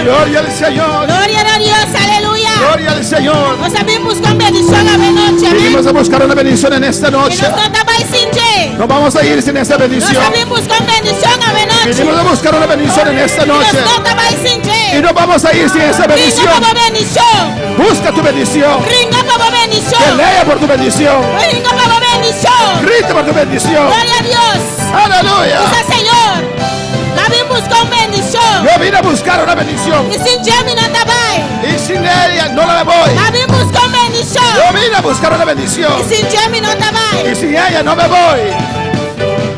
Speaker 6: Gloria al Señor.
Speaker 7: Gloria a Dios, aleluya.
Speaker 6: Gloria al Señor.
Speaker 7: Nós sabemos com bendição a noite, amém.
Speaker 6: Venimos a buscar una bendición en esta
Speaker 7: E
Speaker 6: noche.
Speaker 7: nós não estamos sem jeito.
Speaker 6: No vamos a ir sin esta
Speaker 7: Nós
Speaker 6: bendición.
Speaker 7: sabemos com bendição a noite.
Speaker 6: Venimos a buscar una bendición en esta
Speaker 7: E nós
Speaker 6: noche.
Speaker 7: não estamos sem
Speaker 6: Y
Speaker 7: jeito.
Speaker 6: no vamos a ir sin esta
Speaker 7: Ringa
Speaker 6: bendición.
Speaker 7: para bendição.
Speaker 6: Busca tu bendición.
Speaker 7: Ringa para bendição.
Speaker 6: Pelea por tu bendición.
Speaker 7: Ringa para bendição.
Speaker 6: Grita por tu bendición.
Speaker 7: Glória a Deus.
Speaker 6: Aleluya.
Speaker 7: Diz Senhor, nós vimos com bendição.
Speaker 6: Yo vine a buscar una bendición.
Speaker 7: E sem jeito não trabalha.
Speaker 6: Y sin ella no la voy.
Speaker 7: Nós vimos com bendição.
Speaker 6: Yo vine a buscar una bendición.
Speaker 7: E sem jeito não trabalha.
Speaker 6: Y sin ella no me voy.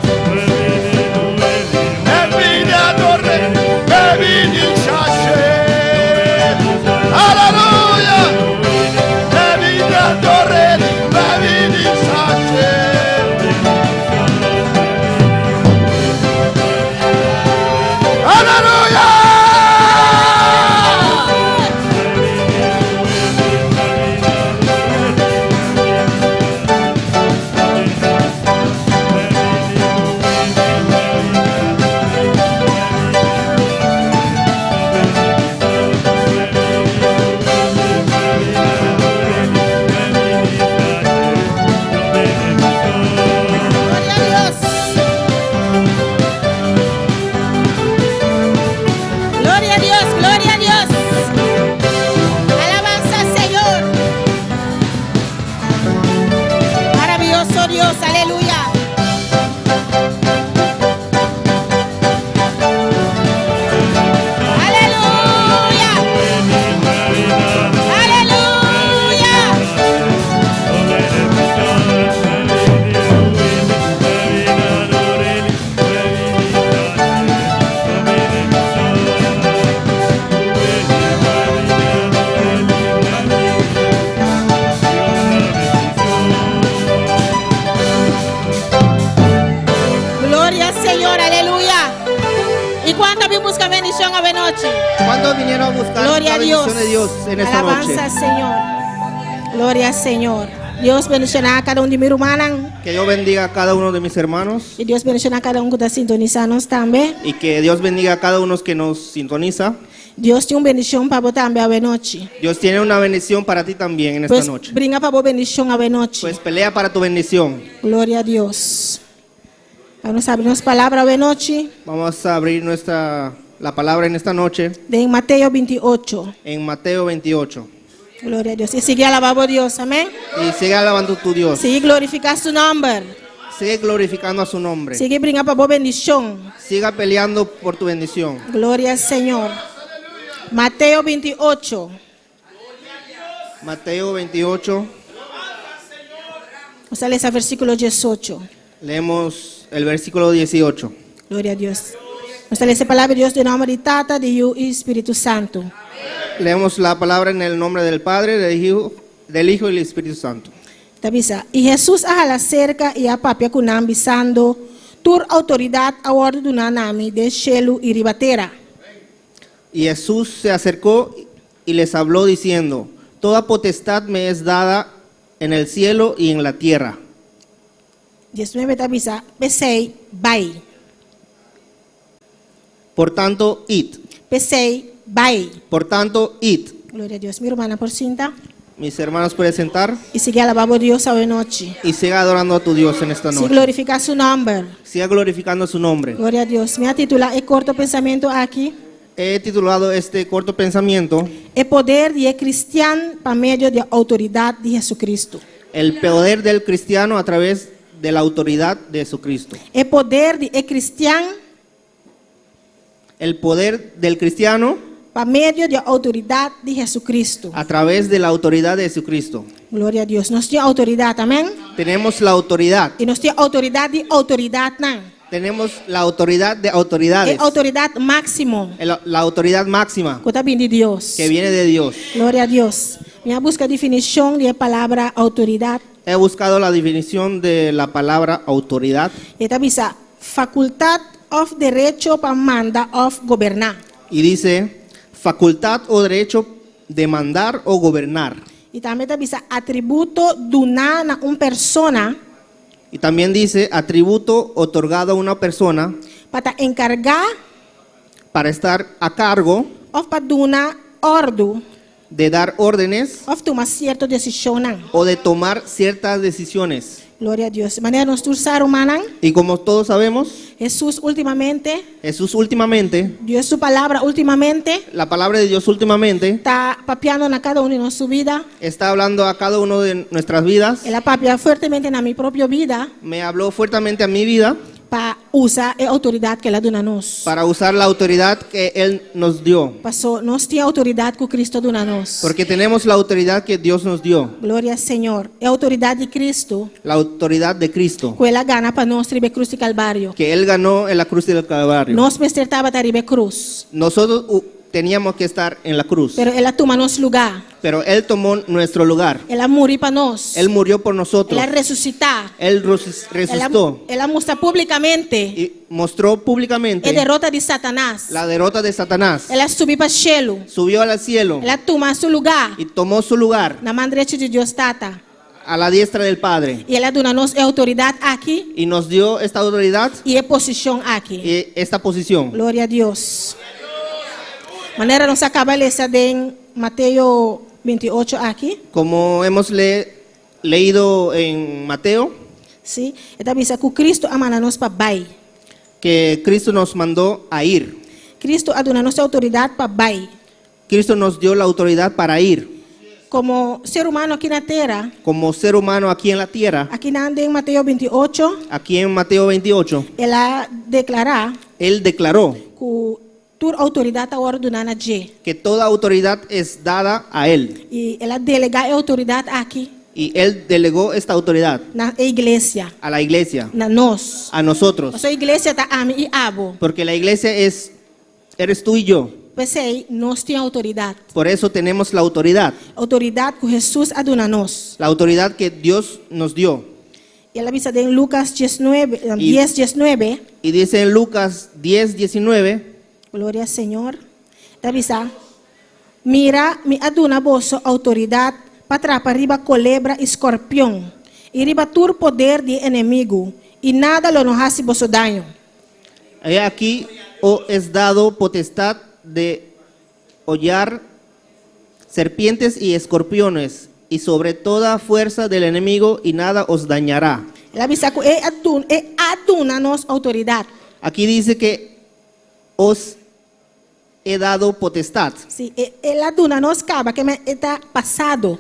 Speaker 6: Aleluya.
Speaker 7: Glória a Deus, glória a Deus. Alabanza al Señor. Maravilloso Dios, aleluya. Aleluya. Aleluya. Gloria al Señor, aleluya. ¿Y cuántos vimos buscar bendición a noche?
Speaker 1: ¿Cuántos vinieron a buscar
Speaker 7: Gloria
Speaker 1: la
Speaker 7: a Dios.
Speaker 1: bendición de Dios en esta
Speaker 7: Alabanza
Speaker 1: noche?
Speaker 7: al Señor. Gloria al Señor. Dios bendicionará a cada uno de mis hermanos.
Speaker 1: Que Dios bendiga a cada uno de mis hermanos
Speaker 7: Y Dios bendicionará a cada uno que está sintonizando también.
Speaker 1: y que Dios bendiga a cada uno que nos sintoniza.
Speaker 7: Dios tiene una bendición para vos también a noche.
Speaker 1: Dios tiene una bendición para ti también en esta
Speaker 7: Pues
Speaker 1: noche.
Speaker 7: brinca para vos bendición a noche.
Speaker 1: Pues pelea para tu bendición.
Speaker 7: Gloria a Dios. Vamos a abrirnos palabra a noche
Speaker 1: Vamos a abrir la palabra en esta noche
Speaker 7: de Mateo 28.
Speaker 1: en Mateo 28.
Speaker 7: Gloria a Dios. Y sigue alabando a Dios, amén.
Speaker 1: Y sigue alabando tu Dios.
Speaker 7: Sigue glorificar su nombre.
Speaker 1: Sigue glorificando a su nombre.
Speaker 7: Sigue brinca para vos bendición.
Speaker 1: Siga peleando por tu bendición.
Speaker 7: Gloria al Señor. Mateo 28.
Speaker 1: Mateo 28.
Speaker 7: Vamos a leer el versículo 18.
Speaker 1: Leemos el versículo 18.
Speaker 7: Gloria a Dios. Vamos a leer esa palabra de Dios de nombre de Tata, de Hijo y Espíritu Santo.
Speaker 1: Leemos la palabra en el nombre del Padre, del Hijo y del Espíritu Santo.
Speaker 7: Tabisa. Y Jesús a la cerca y a papia kunam bisando tur autoridad a orden de una nami de Shelu y ribatera.
Speaker 1: Y Jesús se acercó y les habló diciendo: Toda potestad me es dada en el cielo y en la tierra.
Speaker 7: 19 tabisa. Pesei bai.
Speaker 1: Por tanto, id.
Speaker 7: Pesei bai.
Speaker 1: Por tanto, id.
Speaker 7: Gloria a Dios. Mi hermana por cinta.
Speaker 1: Mis hermanos, pueden sentar
Speaker 7: Y sigue alabando a Dios a noche.
Speaker 1: y siga adorando a tu Dios en esta
Speaker 7: Si
Speaker 1: noche.
Speaker 7: glorifica su nombre.
Speaker 1: Siga glorificando su nombre.
Speaker 7: Gloria a Dios. Me titula el corto pensamiento aquí.
Speaker 1: He titulado este corto pensamiento
Speaker 7: El poder de cristiano por medio de la autoridad de Jesucristo.
Speaker 1: El poder del cristiano a través de la autoridad de Jesucristo.
Speaker 7: El poder de cristiano
Speaker 1: El poder del cristiano
Speaker 7: por medio de la autoridad de Jesucristo.
Speaker 1: a través de la autoridad de Jesucristo.
Speaker 7: Gloria a Dios. Nos tiene autoridad, amén.
Speaker 1: Tenemos la autoridad.
Speaker 7: Y nos tiene autoridad de autoridad, ¿no?
Speaker 1: Tenemos la autoridad de autoridades.
Speaker 7: Es autoridad máximo.
Speaker 1: La autoridad máxima
Speaker 7: Que también de Dios.
Speaker 1: que viene de Dios.
Speaker 7: Gloria a Dios. Me busca definición de la palabra autoridad.
Speaker 1: He buscado la definición de la palabra autoridad
Speaker 7: Esta visa facultad of derecho para mandar of gobernar.
Speaker 1: y dice facultad o derecho de mandar o gobernar.
Speaker 7: Y también visa atributo de una persona
Speaker 1: Y también dice atributo otorgado a una persona
Speaker 7: para encargar
Speaker 1: para estar a cargo
Speaker 7: of paduna ordo
Speaker 8: de dar órdenes
Speaker 7: of tomar cierta decisión.
Speaker 8: o de tomar ciertas decisiones.
Speaker 7: Gloria a Dios. De manera nos usar humanan,
Speaker 8: Y como todos sabemos,
Speaker 7: Jesús últimamente,
Speaker 8: Jesús últimamente,
Speaker 7: Dios su palabra últimamente,
Speaker 8: la palabra de Dios últimamente,
Speaker 7: está papiando en cada uno de nuestra vida.
Speaker 8: está hablando a cada uno de nuestras vidas.
Speaker 7: Él papia fuertemente en mi propia vida
Speaker 8: Me habló fuertemente a mi vida
Speaker 7: para usar la autoridad que la dona nos.
Speaker 8: para usar la autoridad que Él nos dio.
Speaker 7: Pasó, nos tiene autoridad que Cristo dona nos.
Speaker 8: Porque tenemos la autoridad que Dios nos dio.
Speaker 7: Gloria al Señor. La autoridad de Cristo,
Speaker 8: La autoridad de Cristo.
Speaker 7: que Él gana para nos ribe cruz y calvario.
Speaker 8: Que Él ganó en la cruz del Calvario.
Speaker 7: Nos mestertaba para ribe cruz.
Speaker 8: Nosotros teníamos que estar en la cruz.
Speaker 7: Pero Él toma nos lugar.
Speaker 8: Pero Él tomó nuestro lugar.
Speaker 7: Él murió para nos.
Speaker 8: Él murió por nosotros.
Speaker 7: Él resucita.
Speaker 8: Él resucitó.
Speaker 7: Él muestra públicamente
Speaker 8: Y mostró públicamente
Speaker 7: la derrota de Satanás.
Speaker 8: la derrota de Satanás.
Speaker 7: Él subió para el cielo.
Speaker 8: Subió al cielo
Speaker 7: Él toma su lugar.
Speaker 8: y tomó su lugar
Speaker 7: Na mano derecha de Dios tata.
Speaker 8: a la diestra del Padre.
Speaker 7: Y Él dona nos autoridad aquí
Speaker 8: Y nos dio esta autoridad
Speaker 7: y posición aquí.
Speaker 8: y esta posición.
Speaker 7: Gloria a Dios. Manera nos acaba de leer en Mateo 28 aquí.
Speaker 8: Como hemos leído en Mateo,
Speaker 7: Sí, esta dice que Cristo amana nos para bai.
Speaker 8: que Cristo nos mandó a ir.
Speaker 7: Cristo ha dado nuestra autoridad para bai.
Speaker 8: Cristo nos dio la autoridad para ir.
Speaker 7: Como ser humano aquí en la tierra,
Speaker 8: Como ser humano aquí en la tierra,
Speaker 7: aquí en Mateo 28,
Speaker 8: aquí en Mateo 28,
Speaker 7: Él ha declarado
Speaker 8: Él declaró
Speaker 7: que tu autoridad ahora donada je.
Speaker 8: que toda autoridad es dada a Él.
Speaker 7: Y Él ha delegado autoridad aquí
Speaker 8: Y Él delegó esta autoridad
Speaker 7: na iglesia,
Speaker 8: a la iglesia,
Speaker 7: na nos.
Speaker 8: a nosotros.
Speaker 7: Nossa iglesia está a mí y abo.
Speaker 8: Porque la iglesia eres tú y yo.
Speaker 7: Pues ahí nos tiene autoridad.
Speaker 8: Por eso tenemos la autoridad.
Speaker 7: Autoridad que Jesús ha dado a nos.
Speaker 8: La autoridad que Dios nos dio.
Speaker 7: Y Él dice en Lucas 19,
Speaker 8: Y-
Speaker 7: 10, 19.
Speaker 8: Y dice en Lucas 10, 19,
Speaker 7: Gloria al Señor. Él dice, mira, me aduna vos autoridad para atrapar arriba culebra y escorpión. Y arriba tu poder de enemigo. Y nada lo nos hace vos daño.
Speaker 8: he aquí os es dado potestad de hollar serpientes y escorpiones, y sobre toda fuerza del enemigo, y nada os dañará.
Speaker 7: Él dice que aduna nos autoridad.
Speaker 8: Aquí dice que os he dado potestad.
Speaker 7: Sí, Él aduna nos caba que me está pasado.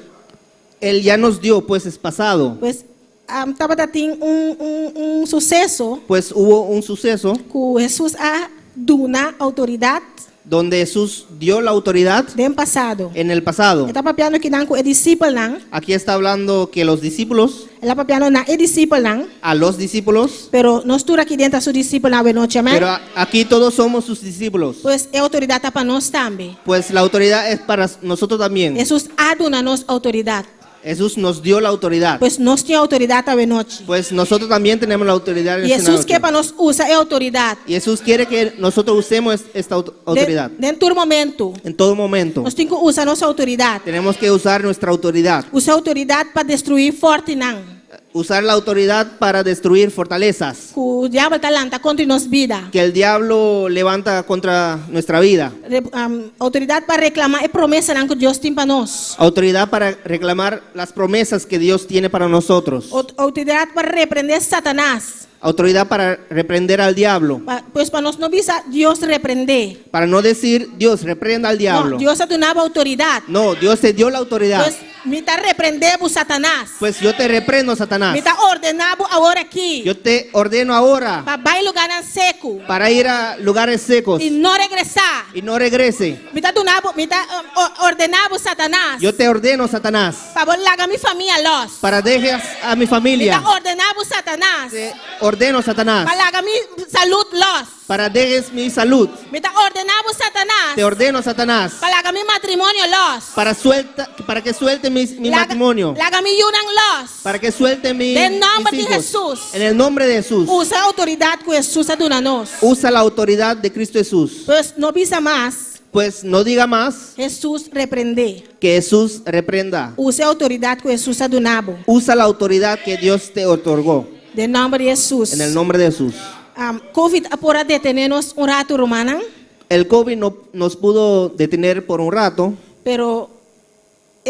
Speaker 8: Él ya nos dio, pues es pasado.
Speaker 7: Pues estaba teniendo un suceso
Speaker 8: Pues hubo un suceso
Speaker 7: que Jesús ha dado autoridad
Speaker 8: donde Jesús dio la autoridad
Speaker 7: del pasado.
Speaker 8: en el pasado.
Speaker 7: Está papiando que el discípulo,
Speaker 8: Aquí está hablando que los discípulos,
Speaker 7: él papiando na el discípulo,
Speaker 8: a los discípulos,
Speaker 7: pero no estuvo aquí dentro su discípulo a noche, amén.
Speaker 8: pero aquí todos somos sus discípulos.
Speaker 7: Pues es autoridad para nosotros también.
Speaker 8: Pues la autoridad es para nosotros también.
Speaker 7: Jesús ha dado autoridad.
Speaker 8: Jesús nos dio la autoridad.
Speaker 7: Pues nos tiene autoridad a noche.
Speaker 8: Pues nosotros también tenemos la autoridad. en
Speaker 7: Y
Speaker 8: esta
Speaker 7: Jesús
Speaker 8: noche.
Speaker 7: que para nos usa es autoridad.
Speaker 8: Y Jesús quiere que nosotros usemos esta autoridad.
Speaker 7: Dentro del momento,
Speaker 8: En todo momento.
Speaker 7: nos tenemos que usar nuestra autoridad.
Speaker 8: Tenemos que usar nuestra autoridad.
Speaker 7: Usa autoridad para destruir fortinan.
Speaker 8: Usar la autoridad para destruir fortalezas.
Speaker 7: Que el diablo está lanza contra nuestra vida.
Speaker 8: Que el diablo levanta contra nuestra vida.
Speaker 7: Autoridad para reclamar es promesa que Dios tiene para nosotros.
Speaker 8: Autoridad para reclamar las promesas que Dios tiene para nosotros.
Speaker 7: Autoridad para reprender Satanás.
Speaker 8: Autoridad para reprender al diablo.
Speaker 7: Pues para nosotros no visa Dios reprender.
Speaker 8: Para no decir Dios reprenda al diablo.
Speaker 7: No, Dios ha dado autoridad.
Speaker 8: No, Dios te dio la autoridad.
Speaker 7: Pues me está reprendendo Satanás.
Speaker 8: Pues yo te reprendo, Satanás.
Speaker 7: Me está ordenando ahora aquí.
Speaker 8: Yo te ordeno ahora
Speaker 7: Para ir lugar seco.
Speaker 8: para ir a lugares secos
Speaker 7: Y no regresar.
Speaker 8: y no regrese.
Speaker 7: Me está ordenando Satanás.
Speaker 8: Yo te ordeno, Satanás,
Speaker 7: Para largar mi familia los.
Speaker 8: para dejes a mi
Speaker 7: Me
Speaker 8: familia.
Speaker 7: está ordenando Satanás.
Speaker 8: Te ordeno, Satanás,
Speaker 7: Para largar mi salud los.
Speaker 8: para dejes mi salud.
Speaker 7: Me está ordenando Satanás.
Speaker 8: Te ordeno, Satanás,
Speaker 7: Para largar mi matrimonio los.
Speaker 8: para que suelte mi matrimonio,
Speaker 7: Larga mi yunan los.
Speaker 8: para que suelte mis
Speaker 7: En nombre
Speaker 8: mis
Speaker 7: de
Speaker 8: hijos.
Speaker 7: Jesús.
Speaker 8: En el nombre de Jesús.
Speaker 7: Usa autoridad que Jesús ha dado a nos.
Speaker 8: Usa la autoridad de Cristo Jesús.
Speaker 7: Pues no visa más.
Speaker 8: Pues no diga más
Speaker 7: Jesús reprende.
Speaker 8: que Jesús reprenda.
Speaker 7: Use autoridad que Jesús ha dado.
Speaker 8: Usa la autoridad que Dios te otorgó.
Speaker 7: De nombre de Jesús.
Speaker 8: En el nombre de Jesús.
Speaker 7: COVID apura detenernos un rato, romana.
Speaker 8: el COVID no nos pudo detener por un rato,
Speaker 7: pero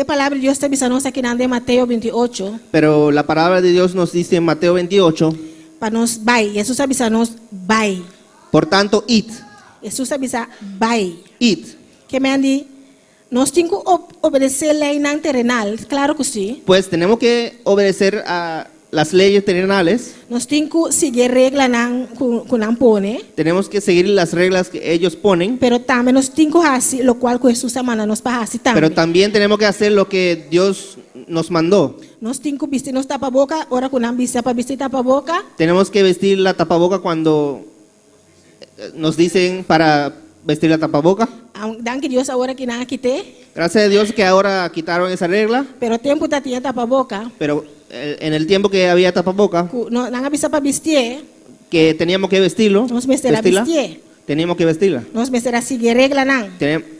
Speaker 7: a palavra de Deus está avisando aqui na Mateus 28,
Speaker 8: pero la palabra de Dios nos dice en Mateo 28,
Speaker 7: para nós vai. Jesus está avisando nós vai.
Speaker 8: por tanto, id,
Speaker 7: Jesus avisa vai.
Speaker 8: id.
Speaker 7: Que me andi, nós temos que obedecer a lei não terrenal, claro que sim.
Speaker 8: Pues tenemos que obedecer a las leyes terrenales,
Speaker 7: Nós temos que seguir regra que não pone,
Speaker 8: tenemos que seguir las reglas que ellos ponen,
Speaker 7: pero também nós temos que fazer o qual Jesus manda nós para fazer
Speaker 8: pero
Speaker 7: também.
Speaker 8: también tenemos que hacer lo que Dios nos mandó.
Speaker 7: Nós temos que vestir nos tapa-boca, ora que não vestir para vestir tapa-boca.
Speaker 8: Tenemos que vestir la tapaboca cuando nos dicen para vestir la tapaboca.
Speaker 7: Danke Deus agora que não quite,
Speaker 8: Gracias a Dios que ahora quitaron esa regla,
Speaker 7: pero o tempo tá tinha tapa-boca,
Speaker 8: pero en el tiempo que había tapaboca,
Speaker 7: não avisa para vestir,
Speaker 8: que teníamos que vestirlo,
Speaker 7: nós vestirá
Speaker 8: vestirla,
Speaker 7: vestir.
Speaker 8: teníamos que vestirla.
Speaker 7: Nós vestirá seguir regra não.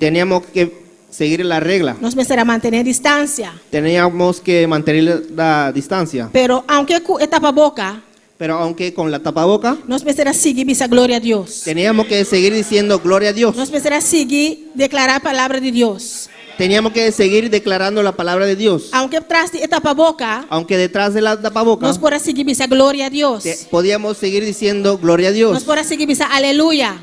Speaker 8: Teníamos que seguir la regla,
Speaker 7: Nós vestirá manter distância.
Speaker 8: teníamos que mantener la distancia,
Speaker 7: Pero aunque com tapa-boca,
Speaker 8: pero aunque con la tapaboca,
Speaker 7: nós precisamos seguir essa glória a Deus.
Speaker 8: teníamos que seguir diciendo gloria a Dios,
Speaker 7: Nós precisamos seguir declarar a palavra de Deus.
Speaker 8: teníamos que seguir declarando la palabra de Dios,
Speaker 7: Aunque atrás de tapa-boca,
Speaker 8: aunque detrás de la tapaboca
Speaker 7: nós podemos seguir essa glória a Deus.
Speaker 8: podíamos seguir diciendo gloria a
Speaker 7: Nós
Speaker 8: Dios,
Speaker 7: podemos seguir essa aleluia.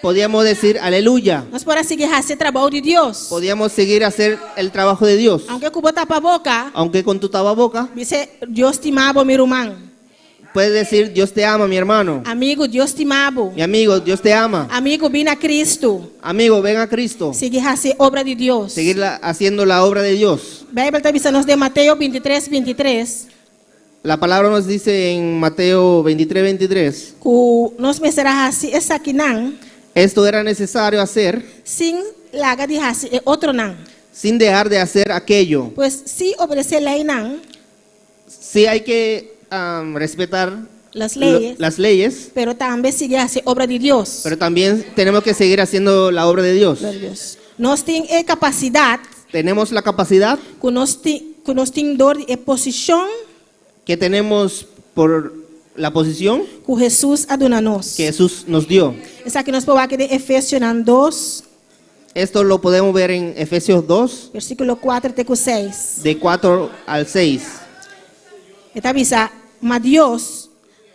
Speaker 8: podíamos decir aleluya,
Speaker 7: Nós podemos seguir esse trabalho de Deus.
Speaker 8: podíamos seguir hacer el trabajo de Dios,
Speaker 7: Aunque com tapa-boca,
Speaker 8: aunque con tu tapaboca
Speaker 7: dice Deus te amava, meu irmão.
Speaker 8: puedes decir Dios te ama, mi hermano,
Speaker 7: Amigo, Deus te amava.
Speaker 8: mi amigo, Dios te ama,
Speaker 7: Amigo, vem a Cristo.
Speaker 8: amigo, ven a Cristo,
Speaker 7: Seguir essa obra de Deus.
Speaker 8: seguir haciendo la obra de Dios.
Speaker 7: A Bíblia está avisando de Mateus 23, 23.
Speaker 8: La palabra nos dice en Mateo 23, 23,
Speaker 7: Que nós precisamos fazer essa aqui não,
Speaker 8: esto era necesario hacer
Speaker 7: sem laga de fazer outro não.
Speaker 8: sin dejar de hacer aquello.
Speaker 7: Pues si obedecer a lei não,
Speaker 8: Sí hay que respetar
Speaker 7: las leyes,
Speaker 8: las leyes,
Speaker 7: pero também seguir a obra de Deus.
Speaker 8: pero también tenemos que seguir haciendo la obra de Dios.
Speaker 7: Nós temos a capacidade,
Speaker 8: Tenemos la capacidad
Speaker 7: que nós temos dor de posição
Speaker 8: que tenemos por la posición
Speaker 7: que Jesus aduna-nos.
Speaker 8: que Jesús nos dio.
Speaker 7: Essa aqui nós podemos ver de Efésios 2,
Speaker 8: Esto lo podemos ver en Efesios 2,
Speaker 7: versículo 4 até 6.
Speaker 8: de 4 al 6.
Speaker 7: Está avisa, mas Deus,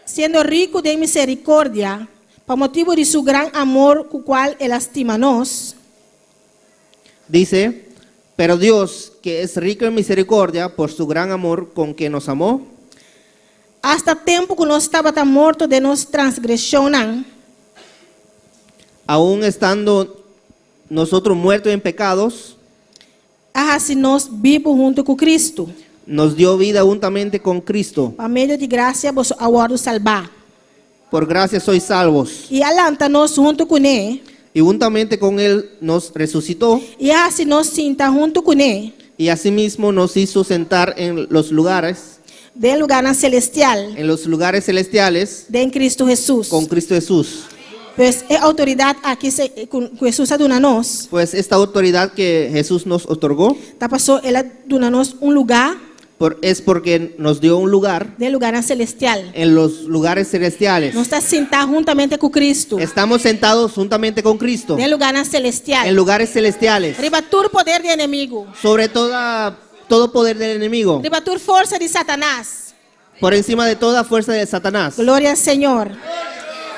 Speaker 7: sendo rico de misericórdia, por motivo de seu gran amor, com o qual Ele estima-nos,
Speaker 8: Dice, pero Dios, que es rico en misericordia por su gran amor con que nos amó,
Speaker 7: hasta tempo que nós estávamos mortos de nossa transgressão,
Speaker 8: aún estando nosotros muertos en pecados,
Speaker 7: assim nós vivos junto com Cristo.
Speaker 8: nos dio vida juntamente con Cristo.
Speaker 7: Por meio de graça, vos agora salvar.
Speaker 8: Por gracia sois salvos.
Speaker 7: E alanta-nos junto com Ele.
Speaker 8: Y juntamente con Él nos resucitó
Speaker 7: E assim nos sinta junto com Ele.
Speaker 8: y asimismo nos hizo sentar en los lugares
Speaker 7: De lugar celestial.
Speaker 8: celestiales
Speaker 7: De em Cristo Jesus.
Speaker 8: con Cristo Jesús.
Speaker 7: Pues é autoridade aqui que Jesus aduna-nos.
Speaker 8: Pues esta autoridad que Jesús nos otorgó
Speaker 7: Tá passou Ele aduna-nos lugar.
Speaker 8: es porque nos dio un lugar
Speaker 7: De lugar celestial.
Speaker 8: en los lugares celestiales.
Speaker 7: Nós está sentado juntamente com Cristo.
Speaker 8: Estamos sentados juntamente con Cristo
Speaker 7: De lugar celestial.
Speaker 8: en lugares celestiales.
Speaker 7: Riba todo poder de inimigo.
Speaker 8: Sobre todo poder del enemigo.
Speaker 7: Riba toda força de Satanás.
Speaker 8: Por encima de toda fuerza de Satanás.
Speaker 7: Glória ao Senhor.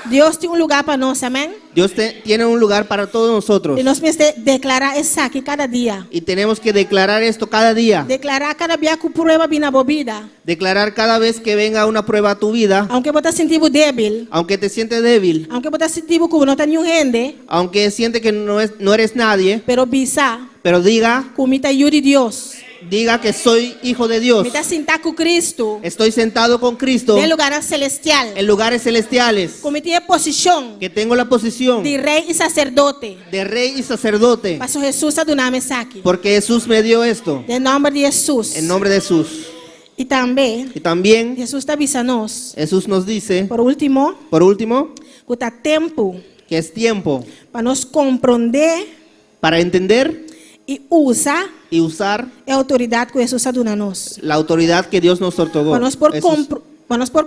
Speaker 7: Deus tem lugar para nós, amém?
Speaker 8: Dios tiene un lugar para todos nosotros.
Speaker 7: E nós precisamos declarar isso aqui cada dia.
Speaker 8: Y tenemos que declarar esto cada día.
Speaker 7: Declarar cada dia que prueba vem na bobida.
Speaker 8: Declarar cada vez que venga una prueba a tu vida,
Speaker 7: Aunque você sentivo débil,
Speaker 8: aunque te sientes débil,
Speaker 7: aunque você sentivo que não tem nenhum rende,
Speaker 8: aunque sientes que no eres nadie,
Speaker 7: pero bisa,
Speaker 8: pero diga
Speaker 7: que me ayuda de Deus.
Speaker 8: que soy hijo de Dios.
Speaker 7: Me está sentado com Cristo.
Speaker 8: Estoy sentado con Cristo
Speaker 7: De lugar celestial.
Speaker 8: en lugares celestiales.
Speaker 7: Que me tiene posição
Speaker 8: Que tengo la posición
Speaker 7: de rei e sacerdote.
Speaker 8: de rey y sacerdote.
Speaker 7: Pastor Jesus aduname aqui.
Speaker 8: Porque Jesús me dio esto.
Speaker 7: De nome de Jesus.
Speaker 8: En nombre de Jesús.
Speaker 7: E também,
Speaker 8: Y también
Speaker 7: Jesus está avisando,
Speaker 8: Jesús nos dice,
Speaker 7: por último,
Speaker 8: por último,
Speaker 7: que está tempo
Speaker 8: que es tiempo
Speaker 7: para nós compreender
Speaker 8: para entender
Speaker 7: e usar
Speaker 8: y usar
Speaker 7: a autoridade que Jesus aduna-nos.
Speaker 8: la autoridad que Dios nos otorgó.
Speaker 7: Para nós por
Speaker 8: Jesús,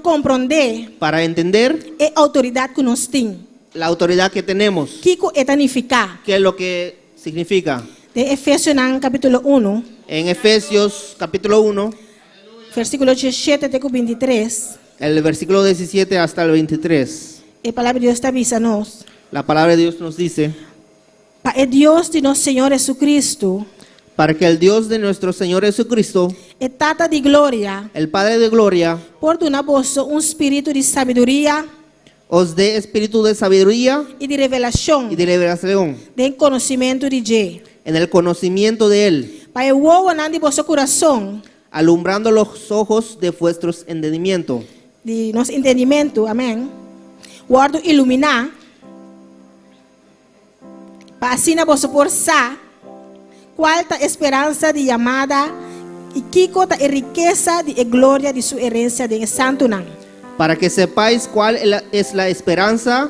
Speaker 7: compreender
Speaker 8: para entender
Speaker 7: a autoridade que nós temos.
Speaker 8: la autoridad que tenemos.
Speaker 7: Kiko etanifica.
Speaker 8: ¿Qué es lo que significa?
Speaker 7: De Efesios capítulo 1,
Speaker 8: En Efesios capítulo 1,
Speaker 7: versículo 17 até 23,
Speaker 8: el versículo 17 hasta el 23,
Speaker 7: a palavra de Deus está avisa-nos.
Speaker 8: la palabra de Dios nos dice,
Speaker 7: Para el Dios de nuestro Señor Jesucristo,
Speaker 8: para que el Dios de nuestro Señor Jesucristo,
Speaker 7: e Tata de Glória,
Speaker 8: el Padre de Gloria,
Speaker 7: por donar vos espírito de sabedoria
Speaker 8: os dé espíritu de sabiduría
Speaker 7: e de revelação,
Speaker 8: y de revelación
Speaker 7: de conhecimento de Deus.
Speaker 8: en el conocimiento de Él,
Speaker 7: Para el huevo de vuestro corazón,
Speaker 8: alumbrando los ojos de vuestros entendimientos,
Speaker 7: de nosso entendimento, amém? Guardo iluminar, para assim vos forçar, qual a esperança de chamada e Kiko a riqueza de glória de sua herança de santo nome.
Speaker 8: para que sepáis cuál es la esperanza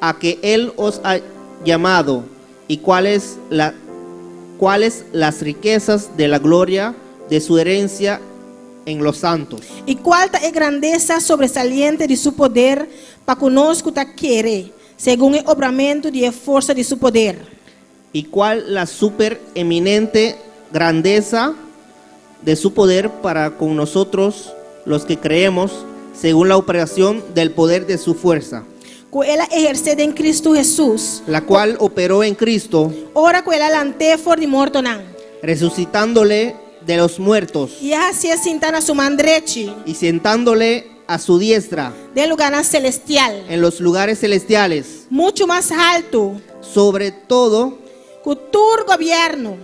Speaker 8: a que Él os ha llamado y cuáles las riquezas de la gloria de su herencia en los santos.
Speaker 7: E qual a grandeza sobresaliente de su poder para conosco ta querer, según el obramento de força de su poder.
Speaker 8: Y cuál la supereminente grandeza de su poder para con nosotros los que creemos, según la operación del poder de su fuerza,
Speaker 7: Que ela exercida em Cristo Jesus,
Speaker 8: la cual operó en Cristo,
Speaker 7: ora que ela lantefor de morto não.
Speaker 8: resucitándole de los muertos
Speaker 7: E assim sentar a su mandreche,
Speaker 8: y sentándole a su diestra
Speaker 7: de lugar celestial,
Speaker 8: en los lugares celestiales,
Speaker 7: muito mais alto
Speaker 8: sobre todo
Speaker 7: que tu governo,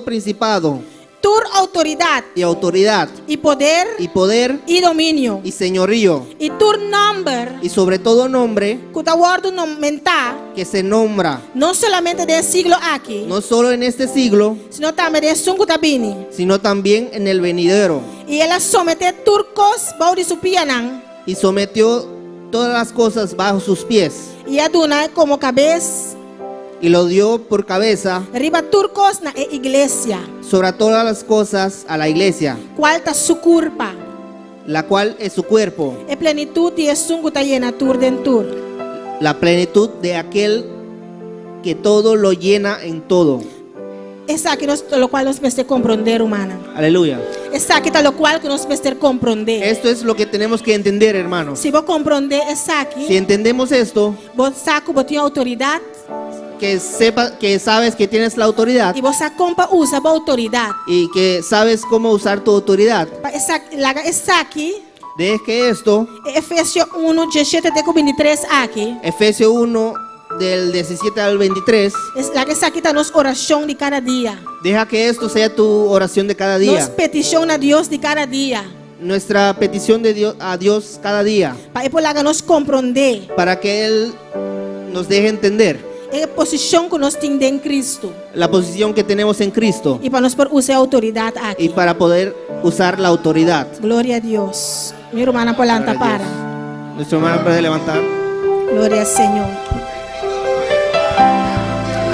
Speaker 8: principado
Speaker 7: tu autoridade
Speaker 8: y autoridad
Speaker 7: e poder
Speaker 8: y poder
Speaker 7: e domínio.
Speaker 8: y señorío,
Speaker 7: E tu nombre,
Speaker 8: y sobre todo nombre
Speaker 7: que ta guardo mental,
Speaker 8: que se nombra
Speaker 7: não somente del siglo aqui,
Speaker 8: no solo en este siglo,
Speaker 7: sino também de sungo tabini.
Speaker 8: sino también en el venidero,
Speaker 7: E ela somete turcos bau de su pianang,
Speaker 8: y sometió todas las cosas bajo sus pies,
Speaker 7: e aduna como cabeça,
Speaker 8: y lo dio por cabeza
Speaker 7: riba turcos na igreja,
Speaker 8: sobre todas las cosas a la iglesia,
Speaker 7: qual ta su curpa,
Speaker 8: la cual es su cuerpo,
Speaker 7: e plenitud de sungo ta llena tur dentur.
Speaker 8: la plenitud de aquel que todo lo llena en todo.
Speaker 7: Essa aqui lo cual nos peste compreender, humana.
Speaker 8: Aleluya.
Speaker 7: Essa aqui tá lo cual que nos peste compreender.
Speaker 8: Esto es lo que tenemos que entender, hermanos.
Speaker 7: Se vos compreender essa
Speaker 8: Si
Speaker 7: aqui,
Speaker 8: entendemos esto,
Speaker 7: vos saco vos tem autoridade
Speaker 8: que sabes que tienes la autoridad
Speaker 7: e vos compa usa a autoridade.
Speaker 8: y que sabes cómo usar tu autoridad,
Speaker 7: Essa aqui,
Speaker 8: dejes que esto,
Speaker 7: Efesios 1, 17 até 23 aqui,
Speaker 8: Efesios 1 del 17 al 23,
Speaker 7: essa aqui tá nos oração de cada dia.
Speaker 8: deja que esto sea tu oración de cada
Speaker 7: Nos
Speaker 8: día,
Speaker 7: petição a Deus de cada dia.
Speaker 8: nuestra petición de Dios, a Dios cada día,
Speaker 7: Para que nos compreender
Speaker 8: para que Él nos deje entender
Speaker 7: a posição que nós temos em Cristo
Speaker 8: la posición que tenemos en Cristo
Speaker 7: e para nós poder usar a autoridade
Speaker 8: y
Speaker 7: aqui.
Speaker 8: para poder usar la autoridad.
Speaker 7: Glória a Deus. Minha irmã Polanta
Speaker 8: Gloria a
Speaker 7: para.
Speaker 8: Dios. Nuestro hermano puede levantar.
Speaker 7: Glória ao Senhor.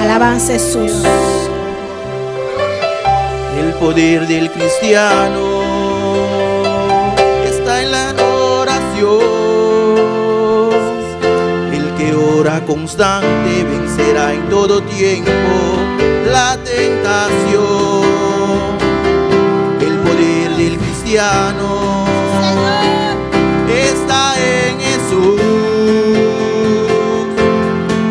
Speaker 7: Alabanza a Jesús.
Speaker 9: El poder del cristiano está en la oración. El que ora constante vencerá en todo tiempo la tentación. El poder del cristiano está en Jesús.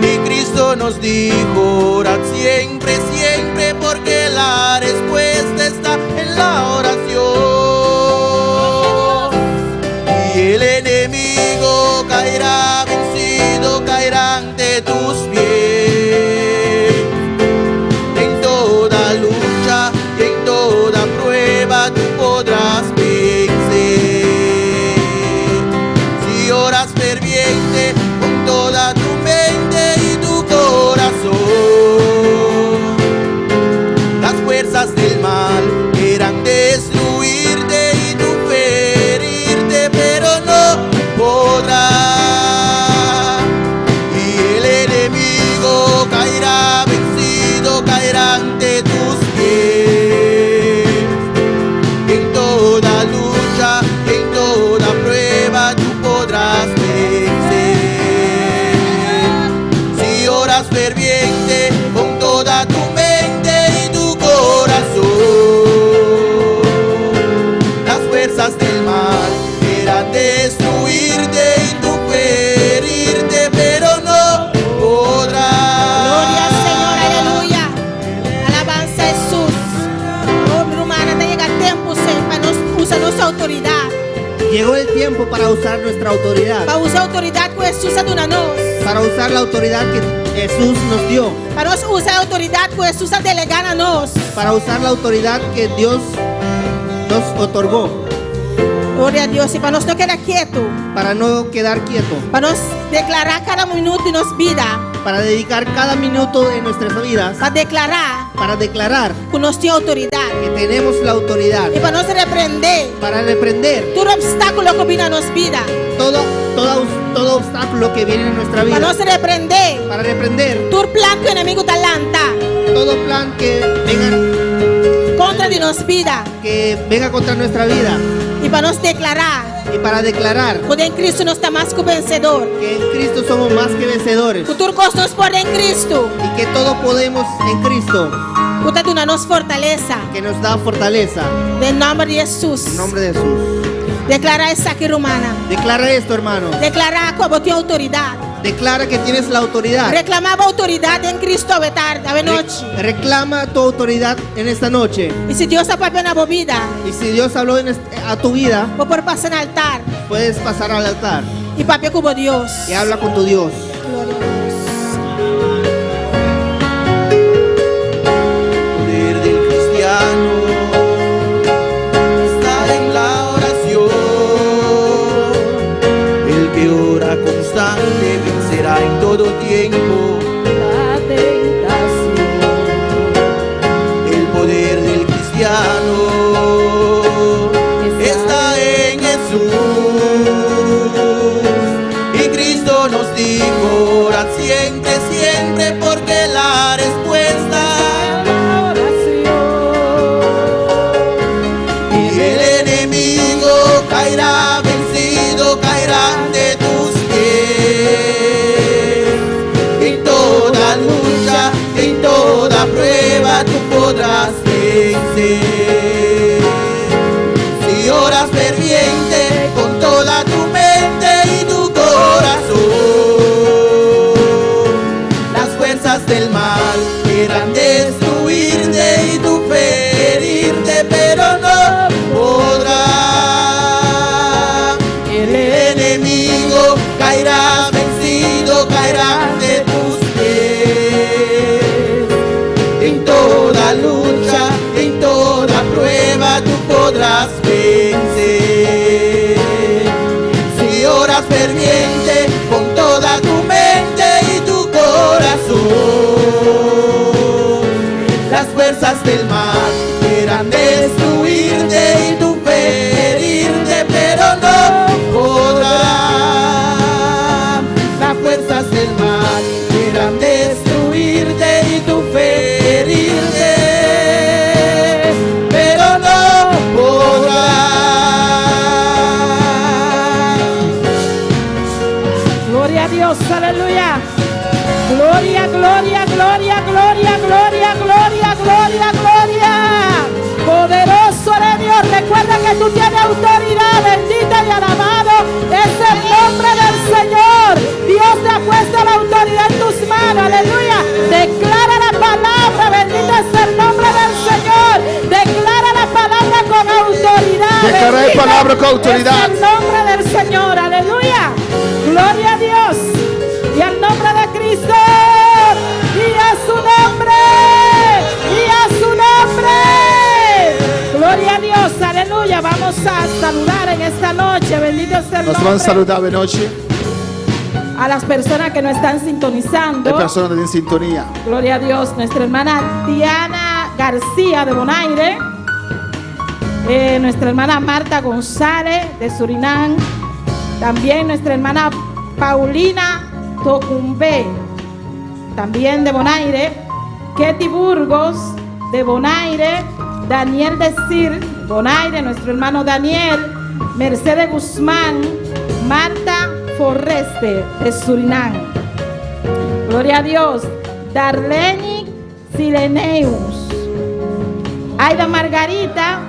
Speaker 9: Y Cristo nos dijo, orad siempre, siempre, porque la respuesta está en la oración. Y el enemigo caerá vencido, caerá ante tus pies. En toda lucha y en toda prueba tú podrás vencer. Si oras ferviente con toda tu mente y tu corazón, las fuerzas del mal quieran destruirte y tú ferirte, pero no podrá. Y el enemigo caerá vencido, caerá ante tus pies. En toda lucha, en toda prueba tú podrás vencer.
Speaker 8: usar nuestra autoridad.
Speaker 7: Para usar a autoridade que Jesus ha dado a nós.
Speaker 8: Para usar la autoridad que Jesús nos dio.
Speaker 7: Para nós usar a autoridade que Jesus ha delegado a nós.
Speaker 8: Para usar la autoridad que Dios nos otorgó.
Speaker 7: Glória a Deus. E para nós não quedar quieto.
Speaker 8: Para no quedar quieto.
Speaker 7: Para nós declarar cada minuto de nossa vida.
Speaker 8: Para dedicar cada minuto de nuestras vidas.
Speaker 7: Para declarar
Speaker 8: que
Speaker 7: nós temos autoridade.
Speaker 8: Que tenemos la autoridad.
Speaker 7: E para nós repreender.
Speaker 8: Para reprender.
Speaker 7: Todo obstáculo que viene a nossa vida.
Speaker 8: Todo obstáculo que viene en nuestra vida.
Speaker 7: Para nós repreender.
Speaker 8: Para reprender.
Speaker 7: Todo plan que o inimigo te lança.
Speaker 8: Todo plan que venga
Speaker 7: contra de nossa vida.
Speaker 8: Que venga contra nuestra vida.
Speaker 7: Y para nos declarar.
Speaker 8: Y para declarar.
Speaker 7: Que en Cristo nos está más que vencedor.
Speaker 8: Que en Cristo somos más que vencedores.
Speaker 7: Que todo nos puede en Cristo.
Speaker 8: Y que todo podemos en Cristo.
Speaker 7: Que nos fortaleza.
Speaker 8: Que nos da fortaleza.
Speaker 7: En nombre de Jesús.
Speaker 8: En nombre de Jesús.
Speaker 7: Declara esta aquí, hermana.
Speaker 8: Declara esto, hermano.
Speaker 7: Declara como tiene autoridad.
Speaker 8: Declara que tienes la autoridad.
Speaker 7: Reclamaba autoridad en Cristo a tarde, a noche.
Speaker 8: Reclama tu autoridad en esta noche.
Speaker 7: Y si Dios habló en la vida.
Speaker 8: Y si Dios habló a tu vida.
Speaker 7: O por pasar al altar.
Speaker 8: Puedes pasar al altar.
Speaker 7: Y papi como Dios.
Speaker 8: Y habla con tu Dios.
Speaker 7: Gloria a Dios.
Speaker 9: Poder del cristiano está en la oración. El que ora constante vencerá en todo tiempo la tentación. El poder del cristiano está en Jesús. Y Cristo nos dijo: orad siempre, siempre, porque la respuesta es la oración. Y el enemigo caerá vencido, caerá ante tus pies. En toda lucha, en toda prueba tú podrás vencer. Si oras ferviente con toda tu mente y tu corazón, las fuerzas del mal quieran destruirte y tú ferirte, pero no podrá. El enemigo caerá vencido, caerá de tus pies. En toda lucha, en toda prueba tú podrás vencer. Si oras ferviente con toda tu mente y tu corazón, las fuerzas del mal quieran destruirte y tú ferirte, pero no podrán. Las fuerzas del mal quieran destruirte y tú ferirte, pero no podrán.
Speaker 5: Gloria a Dios, aleluya. Gloria, gloria, gloria, gloria, gloria, gloria, gloria, gloria. Poderoso eres Dios. Recuerda que tú tienes autoridad. Bendito y alabado es el nombre del Señor. Dios te ha puesto la autoridad en tus manos. Aleluya. Declara la palabra. Bendito es el nombre del Señor. Declara la palabra con autoridad.
Speaker 6: Declara la palabra con autoridad.
Speaker 5: Es el nombre del Señor. Aleluya. Gloria a Dios. Y al nombre de Cristo. Y a su nombre. Y a su nombre. Gloria a Dios. Aleluya. Vamos a saludar en esta noche. Bendito sea el
Speaker 6: Nos van a
Speaker 5: nombre.
Speaker 6: saludar de noche.
Speaker 5: A las personas que nos están sintonizando.
Speaker 6: Hay personas en sintonía.
Speaker 5: Gloria a Dios. Nuestra hermana Diana García de Bonaire. Nuestra hermana Marta González de Surinam. También nuestra hermana Paulina Tocumbe, también de Bonaire. Ketty Burgos de Bonaire. Daniel de Sir, Bonaire, nuestro hermano Daniel. Mercedes Guzmán. Marta Forreste de Surinam. Gloria a Dios. Darlene Sileneus. Aida Margarita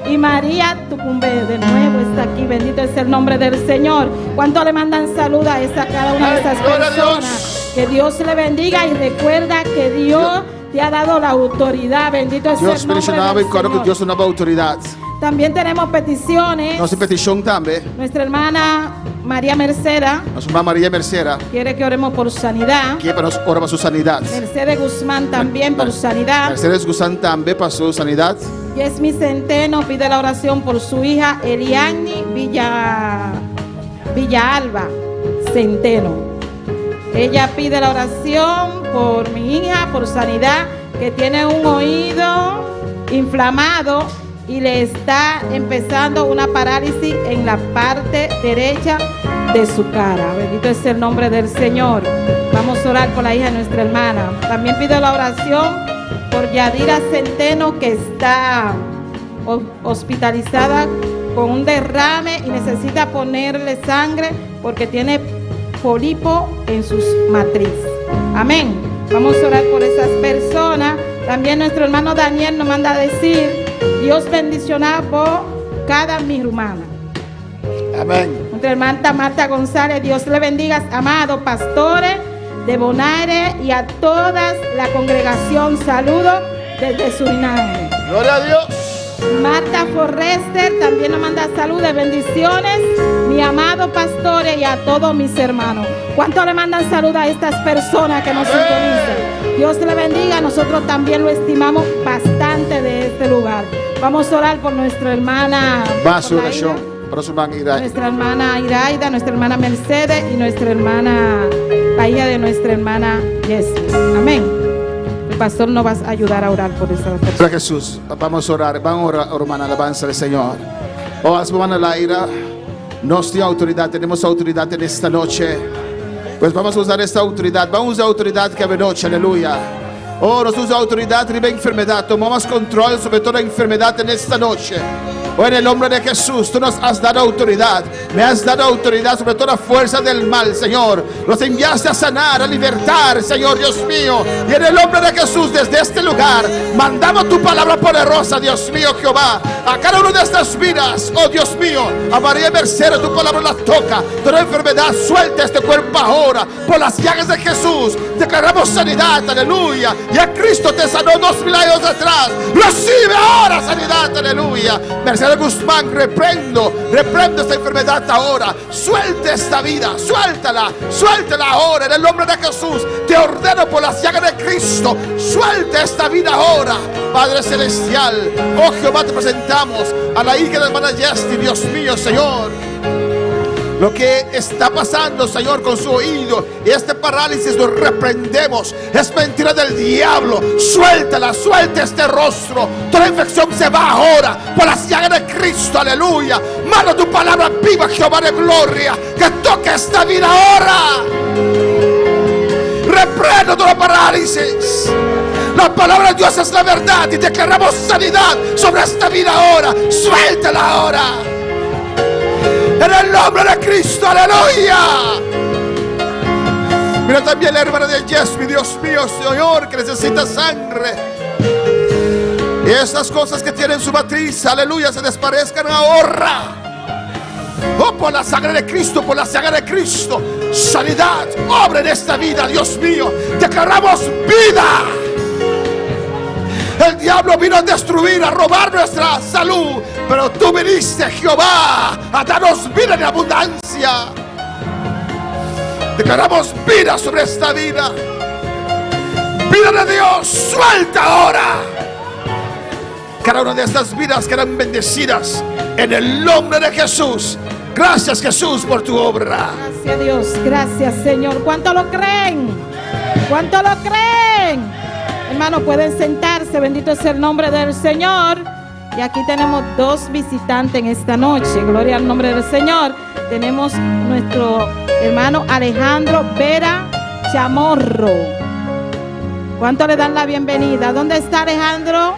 Speaker 5: y María Tucumbe de nuevo está aquí. Bendito es el nombre del Señor. ¿Cuánto le mandan salud a cada una de estas personas? Que Dios le bendiga y recuerda que Dios te ha dado la autoridad. Bendito es
Speaker 6: Dios
Speaker 5: el nombre
Speaker 6: mencionaba
Speaker 5: del
Speaker 6: y claro que
Speaker 5: Señor.
Speaker 6: Dios no daba autoridad.
Speaker 5: También tenemos peticiones.
Speaker 6: Nossa petição também.
Speaker 5: Nuestra hermana María Merceda
Speaker 6: Nossa irmã Maria Mercera,
Speaker 5: quiere que oremos por sanidad.
Speaker 6: que para nós ora para sua sanidade.
Speaker 5: Mercedes Guzmán también por sanidad.
Speaker 6: Mercedes Guzmán também para sua sanidade.
Speaker 5: Yesmi Centeno pide la oración por su hija Eliani Villalba Centeno. Ella pide la oración por mi hija, por sanidad, que tiene un oído inflamado y le está empezando una parálisis en la parte derecha de su cara. Bendito es el nombre del Señor. Vamos a orar por la hija de nuestra hermana. También pido la oración por Yadira Centeno, que está hospitalizada con un derrame y necesita ponerle sangre porque tiene pólipo en sus matrices. Amén. Vamos a orar por esas personas. También nuestro hermano Daniel nos manda a decir: Dios bendicionará por cada mi hermana.
Speaker 6: Amén.
Speaker 5: Nuestra hermana Marta González, Dios le bendiga, amados pastores de Bonaire y a toda la congregación. Saludos desde Suriname.
Speaker 6: Glória a Deus.
Speaker 5: Marta Forrester también nos manda saludos, bendiciones, mi amado pastores y a todos mis hermanos. ¿Cuánto le mandan saludos a estas personas que nos sintonizan? Dios le bendiga, nosotros también lo estimamos bastante de este lugar. Vamos a orar por nuestra hermana.
Speaker 6: Va a su oración para su hermana Iraida.
Speaker 5: Nuestra hermana Iraida, nuestra hermana Mercedes y nuestra hermana, la hija de nuestra hermana Jessie. Amén. El pastor nos va a ayudar a orar por esa persona.
Speaker 6: Para Jesús, vamos a orar, vamos a orar, hermana, alabanza al Señor. Oh, hermana Laira, nos tiene autoridad, tenemos autoridad en esta noche. Pues vamos a usar esta autoridad, vamos a usar autoridad que de noche, aleluya. Oh, nos usa autoridad sobre enfermedad, tomamos control sobre toda enfermedad en esta noche. Oh, en el nombre de Jesús, tú nos has dado autoridad. Me has dado autoridad sobre toda fuerza del mal, Señor. Nos enviaste a sanar, a libertar, Señor Dios mío. Y en el nombre de Jesús, desde este lugar, mandamos tu palabra poderosa, Dios mío, Jehová, a cada una de estas vidas. Oh, Dios mío, a María Mercedes, tu palabra la toca. Toda enfermedad, suelta este cuerpo ahora. Por las llagas de Jesús, declaramos sanidad, aleluya. Y a Cristo te sanó 2000 años atrás. Recibe ahora sanidad, aleluya. Mercedes Guzmán, reprendo esta enfermedad ahora. Suelta esta vida, suéltala ahora en el nombre de Jesús. Te ordeno por las llagas de Cristo, suelta esta vida ahora, Padre Celestial. Oh Jehová, te presentamos a la hija de la hermana Jessie, Dios mío, Señor. Lo que está pasando, Señor, con su oído y este parálisis lo reprendemos. Es mentira del diablo. Suéltala, suelta este rostro. Toda infección se va ahora por las llagas de Cristo, aleluya. Manda tu palabra viva, Jehová de gloria, que toque esta vida ahora. Reprendo toda parálisis. La palabra de Dios es la verdad y declaramos sanidad sobre esta vida ahora. Suéltala ahora. En el nombre de Cristo, aleluya. Mira también la hermana de Jessie, Dios mío, Señor, que necesita sangre. Y estas cosas que tienen su matriz, aleluya, se desaparezcan ahora. Oh, por la sangre de Cristo, por la sangre de Cristo. Sanidad, obra en esta vida, Dios mío. Declaramos vida. El diablo vino a destruir, a robar nuestra salud, pero tú viniste, Jehová, a darnos vida en abundancia. Declaramos vida sobre esta vida. Vida de Dios, suelta ahora. Cada una de estas vidas quedan bendecidas en el nombre de Jesús. Gracias, Jesús, por tu obra.
Speaker 5: Gracias, Dios, gracias, Señor. ¿Cuánto lo creen? ¿Cuánto lo creen? Hermanos, pueden sentarse, bendito es el nombre del Señor. Y aquí tenemos dos visitantes en esta noche, gloria al nombre del Señor. Tenemos nuestro hermano Alejandro Vera Chamorro. ¿Cuánto le dan la bienvenida? ¿Dónde está Alejandro?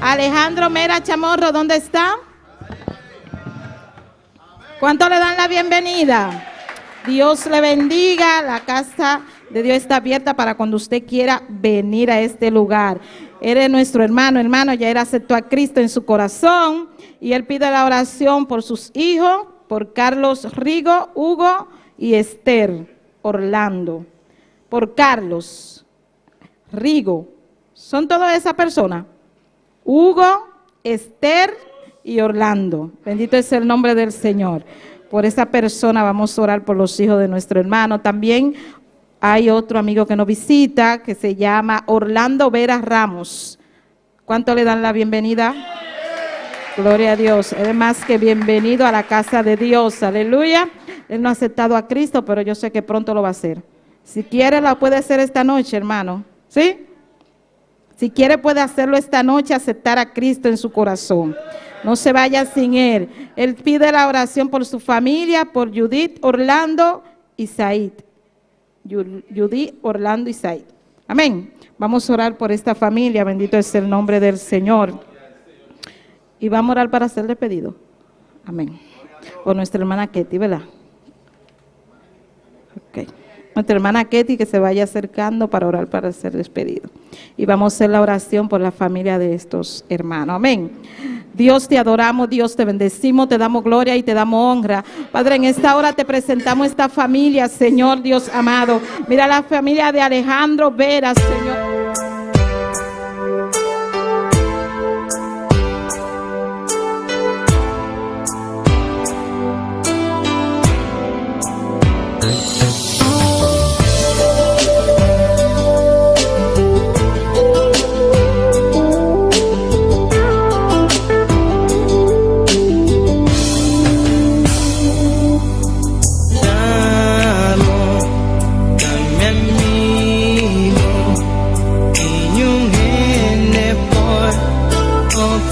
Speaker 5: Alejandro Vera Chamorro, ¿dónde está? ¿Cuánto le dan la bienvenida? Dios le bendiga, la casa de Dios está abierta para cuando usted quiera venir a este lugar. Eres nuestro hermano, ya él aceptó a Cristo en su corazón y él pide la oración por sus hijos, por Carlos Rigo, Hugo y Esther Orlando. Por Carlos Rigo, ¿son todas esas personas? Hugo, Esther
Speaker 10: y Orlando. Bendito es el nombre del Señor. Por esa persona vamos a orar por los hijos de nuestro hermano. También hay otro amigo que nos visita que se llama Orlando Vera Ramos. ¿Cuánto le dan la bienvenida? Gloria a Dios. Él es más que bienvenido a la casa de Dios. Aleluya. Él no ha aceptado a Cristo, pero yo sé que pronto lo va a hacer. Si quiere, la puede hacer esta noche, hermano. ¿Sí? Si quiere, puede hacerlo esta noche, aceptar a Cristo en su corazón. No se vaya sin Él. Él pide la oración por su familia, por Judith, Orlando y Said. Judith, Orlando y Said. Amén. Vamos a orar por esta familia. Bendito es el nombre del Señor. Y vamos a orar para hacerle pedido. Amén. Por nuestra hermana Ketty, ¿verdad? Ok. Nuestra hermana Ketty que se vaya acercando para orar para ser despedido. Y vamos a hacer la oración por la familia de estos hermanos. Amén. Dios, te adoramos, Dios, te bendecimos, te damos gloria y te damos honra. Padre, en esta hora te presentamos esta familia, Señor Dios amado. Mira la familia de Alejandro Vera, Señor.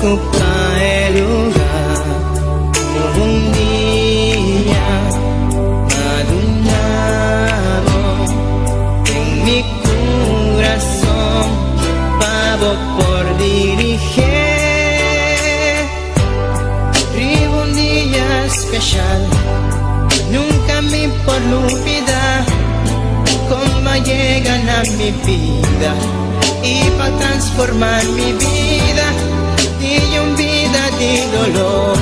Speaker 1: Ocupa el lugar como un día madurado en mi corazón, pavo por dirigir. Vivo un día especial, nunca me por olvidar cómo llegan a mi vida y para transformar mi vida. Y un vida de dolor